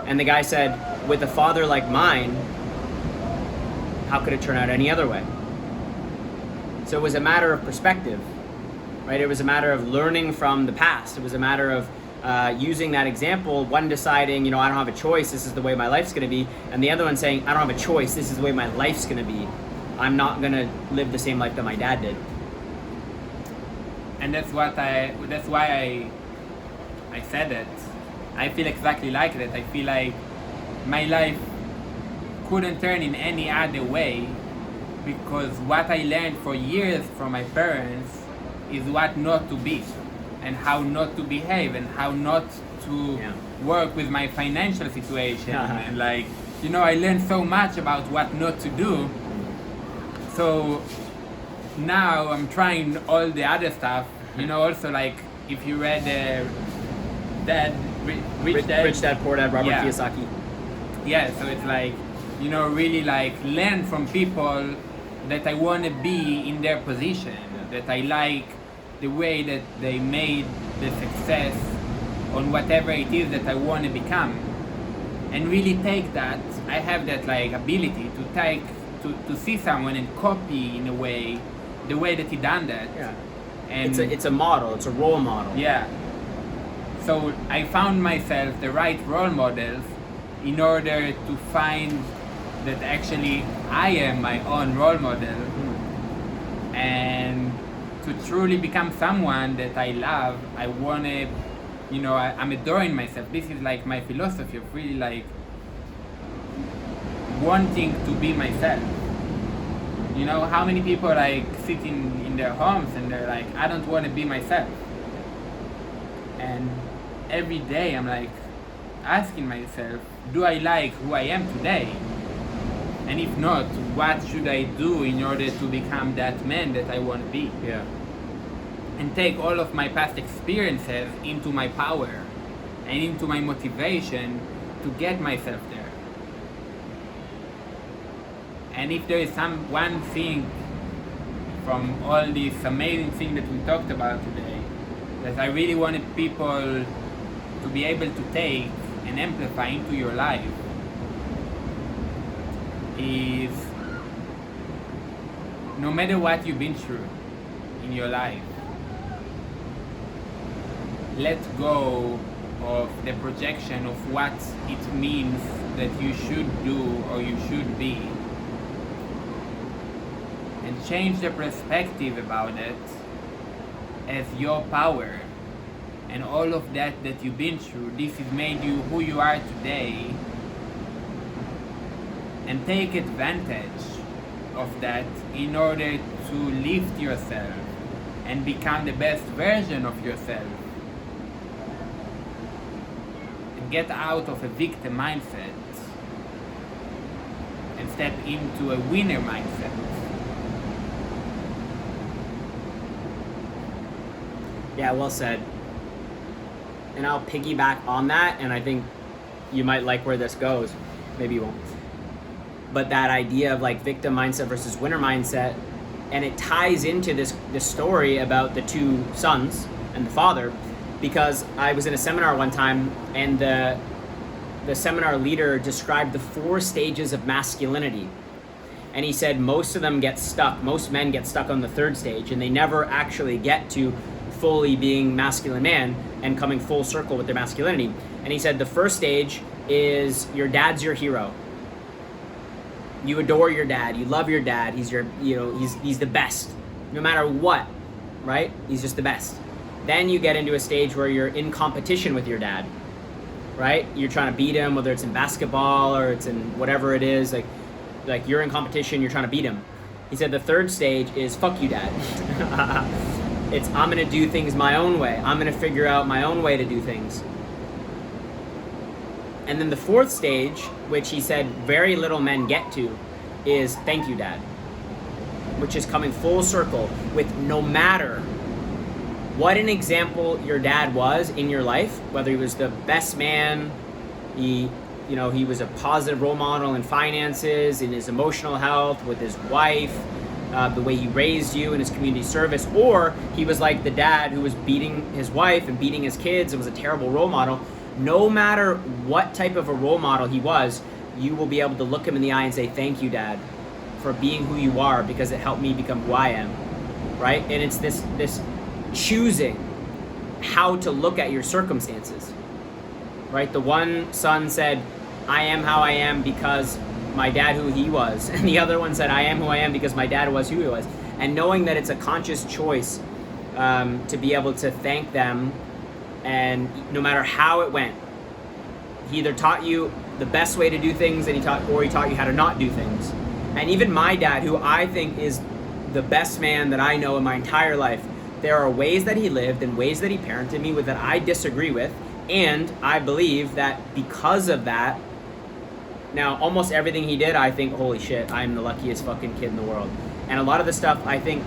And the guy said, with a father like mine, how could it turn out any other way? So it was a matter of perspective, right? It was a matter of learning from the past. It was a matter of using that example, one deciding, you know, I don't have a choice, this is the way my life's gonna be, and the other one saying, I don't have a choice, this is the way my life's gonna be. I'm not gonna live the same life that my dad did. And that's why I said it. I feel exactly like that. I feel like my life couldn't turn in any other way, because what I learned for years from my parents is what not to be, and how not to behave, and how not to work with my financial situation. And like, you know, I learned so much about what not to do. So now I'm trying all the other stuff. You know, also like if you read Rich Dad Poor Dad, Robert Kiyosaki. Yeah, so it's like, you know, really like learn from people that I want to be in their position, that I like the way that they made the success on whatever it is that I want to become, and really take that. I have that like ability to take to see someone and copy in a way the way that he done that. Yeah. And it's a model, it's a role model. Yeah. So I found myself the right role models in order to find that actually I am my own role model, and to truly become someone that I love. I want to, you know, I'm adoring myself. This is like my philosophy of really like wanting to be myself. You know, how many people like sitting in their homes and they're like, I don't want to be myself. And every day I'm like asking myself, do I like who I am today? And if not, what should I do in order to become that man that I want to be? Yeah. And take all of my past experiences into my power and into my motivation to get myself there. And if there is one thing from all these amazing things that we talked about today that I really wanted people to be able to take and amplify into your life is no matter what you've been through in your life, let go of the projection of what it means that you should do or you should be, and change the perspective about it as your power. And all of that you've been through, this has made you who you are today, and take advantage of that in order to lift yourself and become the best version of yourself, and get out of a victim mindset and step into a winner mindset. Yeah, well said. And I'll piggyback on that, and I think you might like where this goes. Maybe you won't. But that idea of like victim mindset versus winner mindset, and it ties into this story about the two sons and the father, because I was in a seminar one time, and the seminar leader described the 4 stages of masculinity. And he said most of them get stuck, most men get stuck on the 3rd stage, and they never actually get to fully being masculine man and coming full circle with their masculinity. And he said the 1st stage is your dad's your hero. You adore your dad, you love your dad, he's your, he's the best, no matter what, right? He's just the best. Then you get into a stage where you're in competition with your dad, right? You're trying to beat him, whether it's in basketball or it's in whatever it is, like you're in competition, you're trying to beat him. He said the 3rd stage is fuck you, dad. It's I'm gonna do things my own way. I'm gonna figure out my own way to do things. And then the 4th stage, which he said very little men get to, is thank you, dad, which is coming full circle with no matter what an example your dad was in your life, whether he was the best man, he was a positive role model in finances, in his emotional health, with his wife, the way he raised you in his community service, or he was like the dad who was beating his wife and beating his kids and was a terrible role model. No matter what type of a role model he was, you will be able to look him in the eye and say, thank you, dad, for being who you are, because it helped me become who I am, right? And it's this choosing how to look at your circumstances, right? The one son said, I am how I am because my dad who he was, and the other one said, I am who I am because my dad was who he was. And knowing that it's a conscious choice to be able to thank them, and no matter how it went, he either taught you the best way to do things, and he taught you how to not do things. And even my dad, who I think is the best man that I know in my entire life, there are ways that he lived and ways that he parented me with that I disagree with, and I believe that because of that, now almost everything he did, I think, holy shit, I'm the luckiest fucking kid in the world. And a lot of the stuff I think,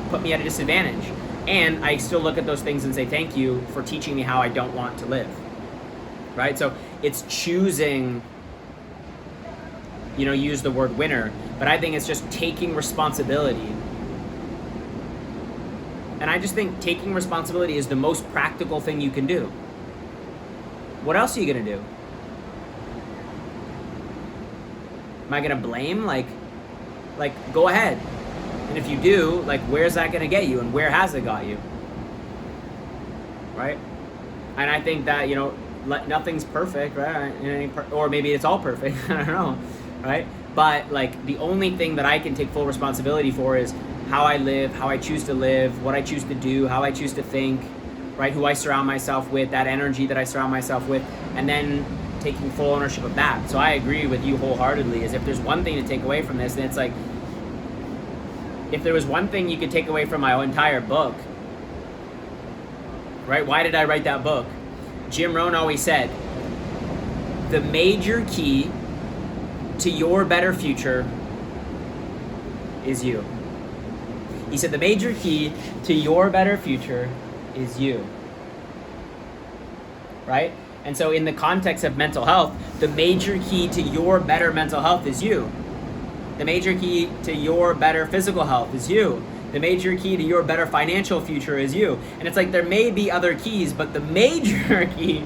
put me at a disadvantage. And I still look at those things and say, thank you for teaching me how I don't want to live, right? So it's choosing, use the word winner, but I think it's just taking responsibility. And I just think taking responsibility is the most practical thing you can do. What else are you gonna do? Am I gonna blame? Like go ahead. And if you do, where's that gonna get you, and where has it got you? Right? And I think that, nothing's perfect, right? Or maybe it's all perfect, I don't know, right? But the only thing that I can take full responsibility for is how I live, how I choose to live, what I choose to do, how I choose to think, right? Who I surround myself with, that energy that I surround myself with, and then taking full ownership of that. So I agree with you wholeheartedly, is if there's one thing to take away from this, then it's if there was one thing you could take away from my entire book, right? Why did I write that book? Jim Rohn always said, the major key to your better future is you. He said, the major key to your better future is you, right? And so in the context of mental health, the major key to your better mental health is you. The major key to your better physical health is you. The major key to your better financial future is you. And it's there may be other keys, but the major key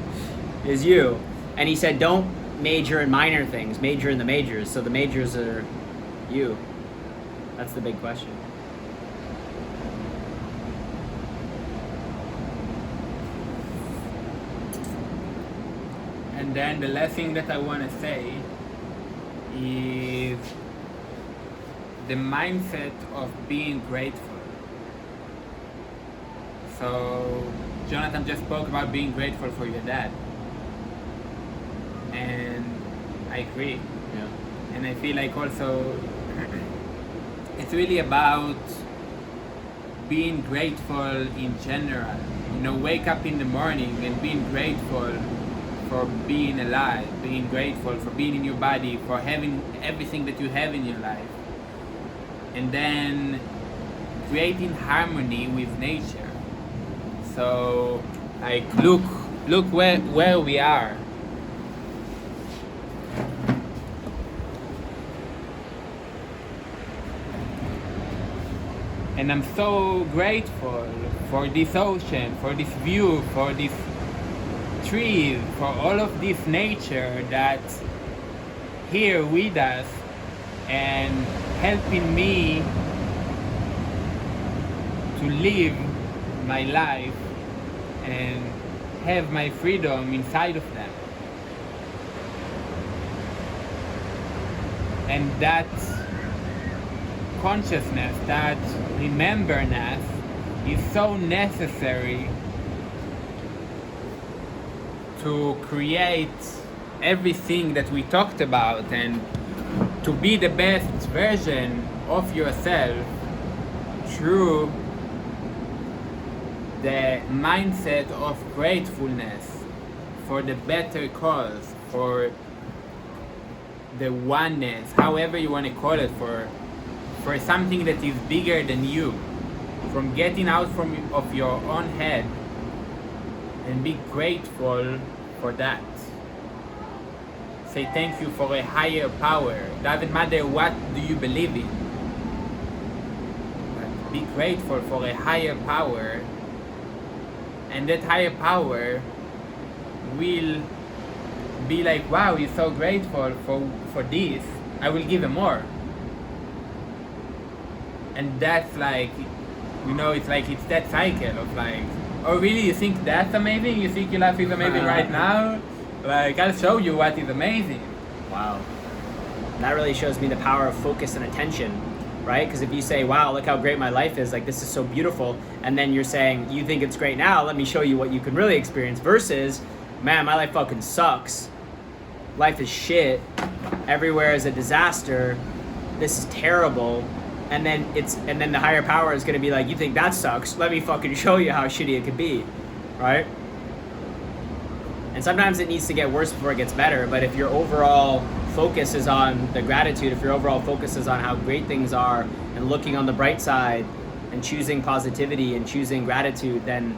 is you. And he said, don't major in minor things, major in the majors. So the majors are you. That's the big question. And then the last thing that I want to say is the mindset of being grateful. So Jonathan just spoke about being grateful for your dad, and I agree. Yeah. And I feel like also it's really about being grateful in general. You know, wake up in the morning and being grateful for being alive, being grateful for being in your body, for having everything that you have in your life. And then creating harmony with nature. So like look where we are. And I'm so grateful for this ocean, for this view, for these trees, for all of this nature that's here with us and helping me to live my life and have my freedom inside of them. And that consciousness, that rememberness is so necessary to create everything that we talked about and to be the best version of yourself through the mindset of gratefulness for the better cause, for the oneness, however you want to call it, for something that is bigger than you, from getting out of your own head and be grateful for that. Say thank you for a higher power. Doesn't matter what do you believe in, but be grateful for a higher power, and that higher power will be like, wow, you're so grateful for this, I will give him more. And that's like, you know, it's like, it's that cycle of like, oh really, you think that's amazing? You think your life is amazing right now? Like, I'll show you what is amazing. Wow. That really shows me the power of focus and attention, right? Because if you say, wow, look how great my life is, like this is so beautiful, and then you're saying, you think it's great now, let me show you what you can really experience, versus, man, my life fucking sucks. Life is shit. Everywhere is a disaster. This is terrible. And then the higher power is gonna be like, you think that sucks? Let me fucking show you how shitty it could be, right? And sometimes it needs to get worse before it gets better, but if your overall focus is on the gratitude, if your overall focus is on how great things are and looking on the bright side and choosing positivity and choosing gratitude, then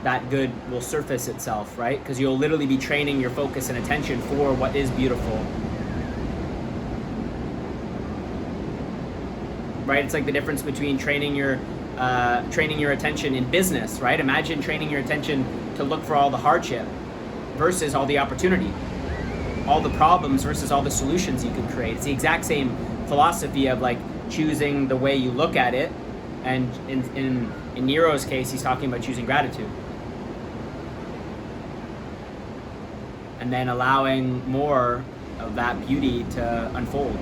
that good will surface itself, right? Because you'll literally be training your focus and attention for what is beautiful. Right? It's like the difference between training your attention in business, right? Imagine training your attention to look for all the hardship versus all the opportunity, all the problems versus all the solutions you can create. It's the exact same philosophy of like choosing the way you look at it, and in Nero's case, he's talking about choosing gratitude. And then allowing more of that beauty to unfold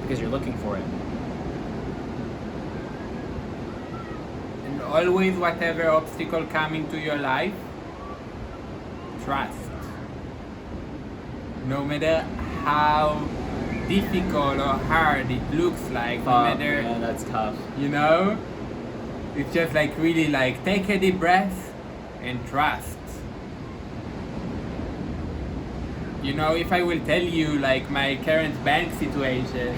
because you're looking for it. And always, whatever obstacle coming to your life, trust. No matter how difficult or hard it looks like, no matter, yeah, that's tough. you know, it's just like really like take a deep breath and trust. You know, if I will tell you like my current bank situation,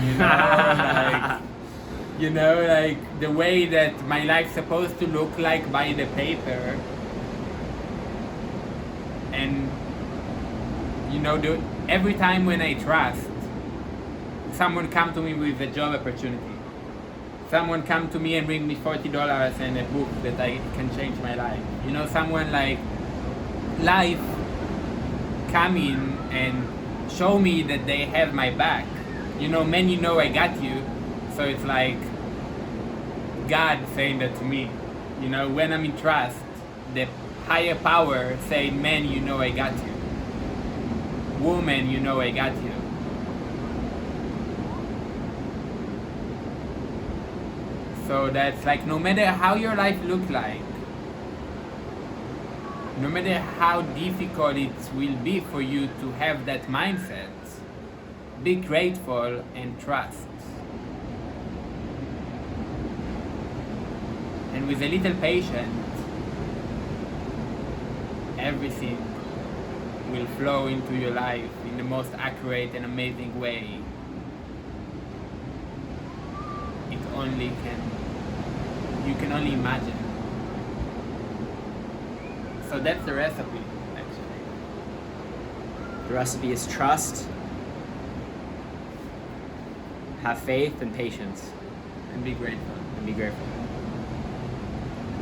you know, like the way that my life's supposed to look like by the paper, and you know, every time when I trust, someone come to me with a job opportunity, someone come to me and bring me $40 and a book that I can change my life. You know, someone like life come in and show me that they have my back. You know, man, you know I got you. So it's like God saying that to me. You know, when I'm in trust, the higher power say, man, you know I got you. Woman, you know I got you. So that's like, no matter how your life look like, no matter how difficult it will be for you to have that mindset, be grateful and trust. And with a little patience, everything will flow into your life in the most accurate and amazing way. You can only imagine. So that's the recipe, actually. The recipe is trust, have faith, and patience. And be grateful. And be grateful.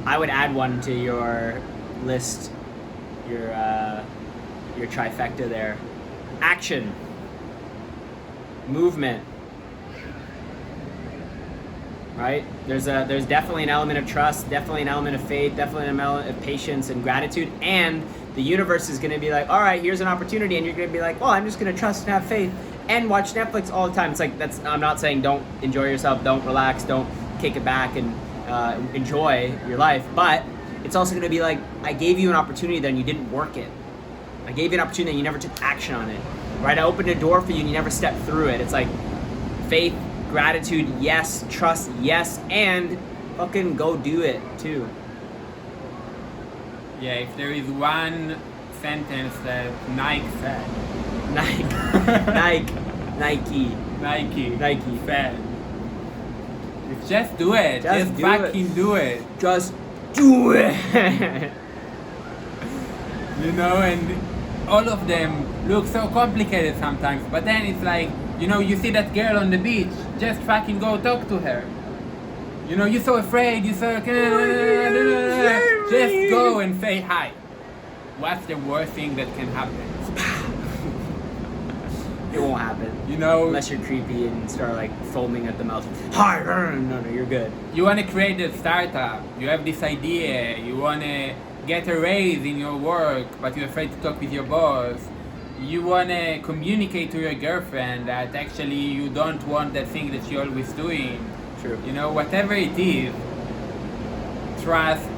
I would add one to your list, your trifecta there. Action. Movement. Right? There's definitely an element of trust, definitely an element of faith, definitely an element of patience and gratitude, and the universe is going to be like, all right, here's an opportunity, and you're going to be like, well, I'm just going to trust and have faith and watch Netflix all the time. It's like, I'm not saying don't enjoy yourself, don't relax, don't kick it back and enjoy your life, but it's also going to be like, I gave you an opportunity then you didn't work it. I gave you an opportunity and you never took action on it, right? I opened a door for you and you never stepped through it. It's like faith, gratitude, yes, trust, yes, and fucking go do it too. Yeah, if there is one sentence that Nike said. Nike said. It's just do it. Just fucking do it. Just do it. You know, and all of them look so complicated sometimes, but then it's like, you know, you see that girl on the beach, just fucking go talk to her. You know, you're so afraid, you're so... Just go and say hi. What's the worst thing that can happen? It won't happen. You know... Unless you're creepy and start like foaming at the mouth. Hi! No, you're good. You want to create a startup, you have this idea, you want to get a raise in your work, but you're afraid to talk with your boss. You want to communicate to your girlfriend that actually you don't want that thing that you're always doing. True. You know, whatever it is, trust,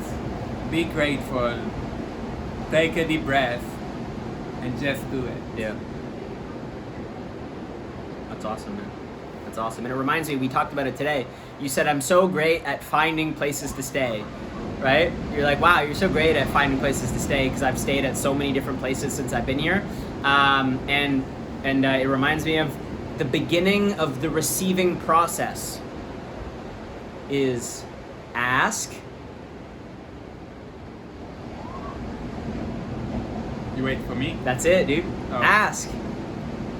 be grateful, take a deep breath, and just do it. Yeah. That's awesome, man. That's awesome. And it reminds me, we talked about it today. You said, I'm so great at finding places to stay. Right? You're like, wow, you're so great at finding places to stay, because I've stayed at so many different places since I've been here. And it reminds me of the beginning of the receiving process is ask. You wait for me? That's it, dude. Oh. Ask.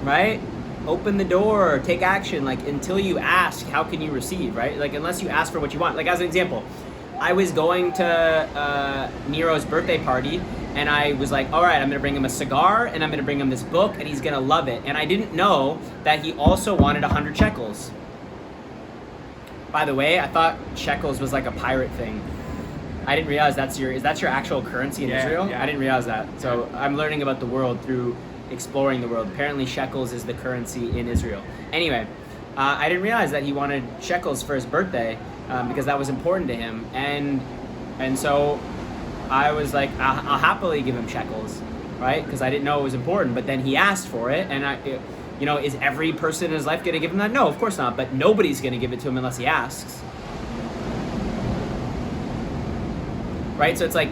Right? Open the door, take action. Like, until you ask, how can you receive, right? Like, unless you ask for what you want. Like, as an example, I was going to Nero's birthday party, and I was like, all right, I'm gonna bring him a cigar, and I'm gonna bring him this book, and he's gonna love it. And I didn't know that he also wanted 100 shekels. By the way, I thought shekels was like a pirate thing. I didn't realize is that your actual currency in Israel? Yeah. I didn't realize that. So I'm learning about the world through exploring the world. Apparently shekels is the currency in Israel. Anyway, I didn't realize that he wanted shekels for his birthday, because that was important to him, and so I was like, I'll happily give him shekels, right? Because I didn't know it was important. But then he asked for it, and is every person in his life going to give him that? No, of course not. But nobody's going to give it to him unless he asks, right? So it's like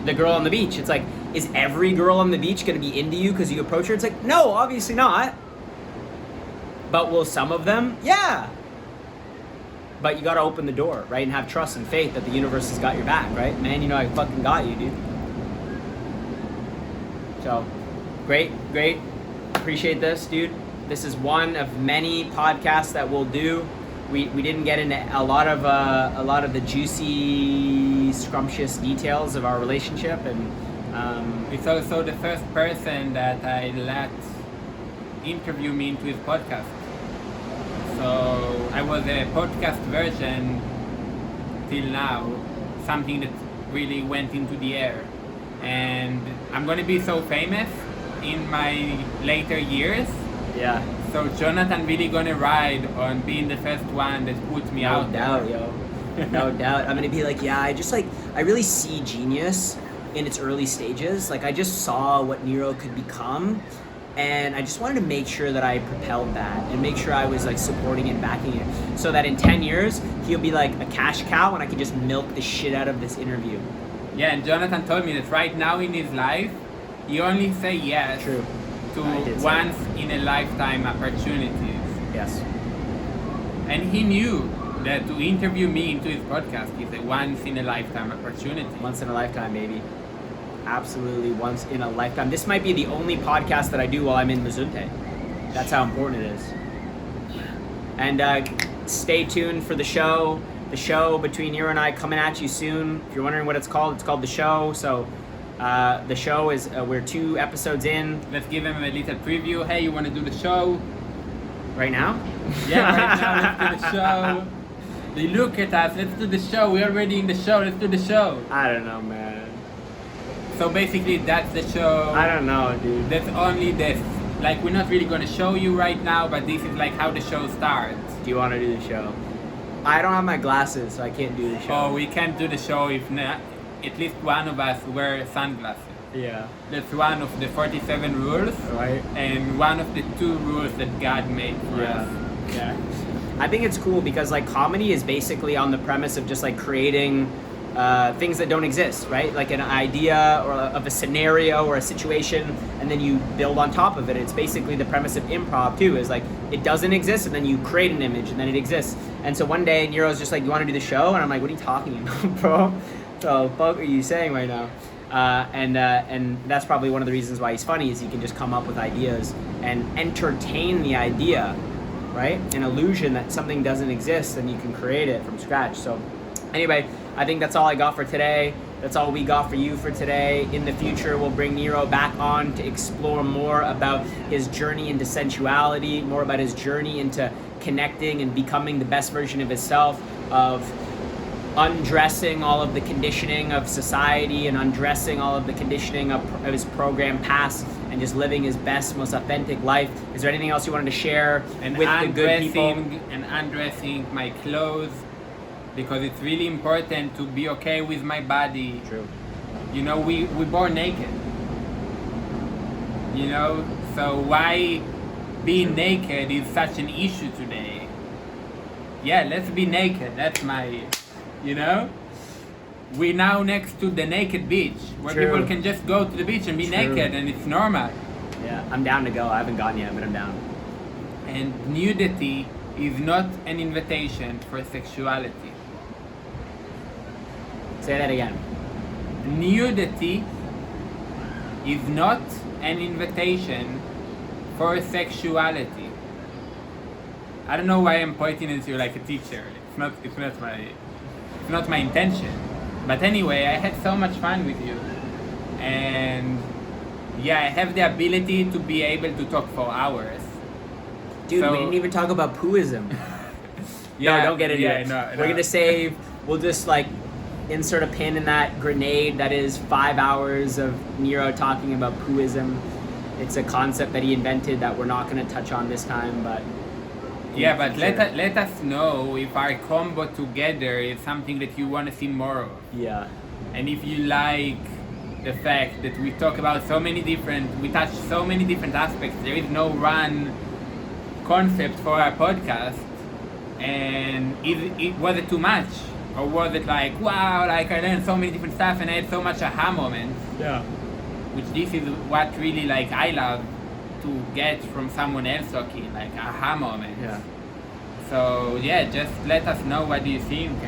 the girl on the beach. It's like, is every girl on the beach going to be into you because you approach her? It's like, no, obviously not. But will some of them? Yeah. But you gotta open the door, right? And have trust and faith that the universe has got your back, right? Man, you know I fucking got you, dude. So, great. Appreciate this, dude. This is one of many podcasts that we'll do. We didn't get into a lot of the juicy, scrumptious details of our relationship, and it's also the first person that I let interview me into his podcast. So I was a podcast version till now, something that really went into the air. And I'm gonna be so famous in my later years. Yeah. So Jonathan really gonna ride on being the first one that puts me out there. No doubt, yo. No doubt. I'm gonna be like, yeah, I really see genius in its early stages. Like, I just saw what Nero could become, and I just wanted to make sure that I propelled that and make sure I was like supporting and backing it, so that in 10 years he'll be like a cash cow and I can just milk the shit out of this interview. Yeah, and Jonathan told me that right now in his life, he only say yes True. to I did say once in a lifetime opportunities. Yes. And he knew that to interview me into his podcast is a once in a lifetime opportunity. Once in a lifetime, baby. Absolutely once in a lifetime. This might be the only podcast that I do while I'm in Mazunte. That's how important it is. And stay tuned for the show. The show between Nero and I coming at you soon. If you're wondering what it's called The Show. So the show is, we're 2 episodes in. Let's give him a little preview. Hey, you want to do the show? Right now? Yeah, right now, let's do the show. They look at us, let's do the show. We're already in the show, let's do the show. I don't know, man. So basically, that's the show. I don't know, dude. That's only this. Like, we're not really going to show you right now, but this is like how the show starts. Do you want to do the show? I don't have my glasses, so I can't do the show. Oh, we can't do the show if not, at least one of us wear sunglasses. Yeah. That's one of the 47 rules, Right. and one of the 2 rules that God made for us. Yeah. I think it's cool because like comedy is basically on the premise of just like creating things that don't exist, right? Like an idea or of a scenario or a situation, and then you build on top of it. It's basically the premise of improv too, is like it doesn't exist and then you create an image and then it exists. And so one day Nero's just like, you want to do the show? And I'm like, what are you talking about, bro? So what the fuck are you saying right now? And that's probably one of the reasons why he's funny, is he can just come up with ideas and entertain the idea, right? An illusion that something doesn't exist and you can create it from scratch. So anyway, I think that's all I got for today. That's all we got for you for today. In the future, we'll bring Nero back on to explore more about his journey into sensuality, more about his journey into connecting and becoming the best version of himself, of undressing all of the conditioning of society and undressing all of the conditioning of his program past and just living his best, most authentic life. Is there anything else you wanted to share And with the good people? And undressing my clothes, because it's really important to be okay with my body. True. You know, we born naked. You know, so why being naked is such an issue today? Yeah, let's be naked. That's my, you know? We're now next to the naked beach, where True. people can just go to the beach and be True. naked, and it's normal. Yeah, I'm down to go. I haven't gone yet, but I'm down. And nudity is not an invitation for sexuality. Say that again. Nudity is not an invitation for sexuality. I don't know why I'm pointing at you like a teacher. It's not my intention. But anyway, I had so much fun with you. And yeah, I have the ability to be able to talk for hours. Dude, So- we didn't even talk about pooism. Yeah, No, don't get into yeah, it. no, We're no. gonna save. We'll just like insert a pin in that grenade that is 5 hours of Nero talking about pooism. It's a concept that he invented that we're not gonna touch on this time, but Yeah, but Sure. let us know if our combo together is something that you want to see more of. yeah, And if you like the fact that we talk about we touch so many different aspects, there is no one concept for our podcast, and was it too much? Or was it like, wow, like I learned so many different stuff and I had so much aha moments, yeah. which this is what really like I love to get from someone else talking, like aha moments. Yeah. So yeah, just let us know what do you think.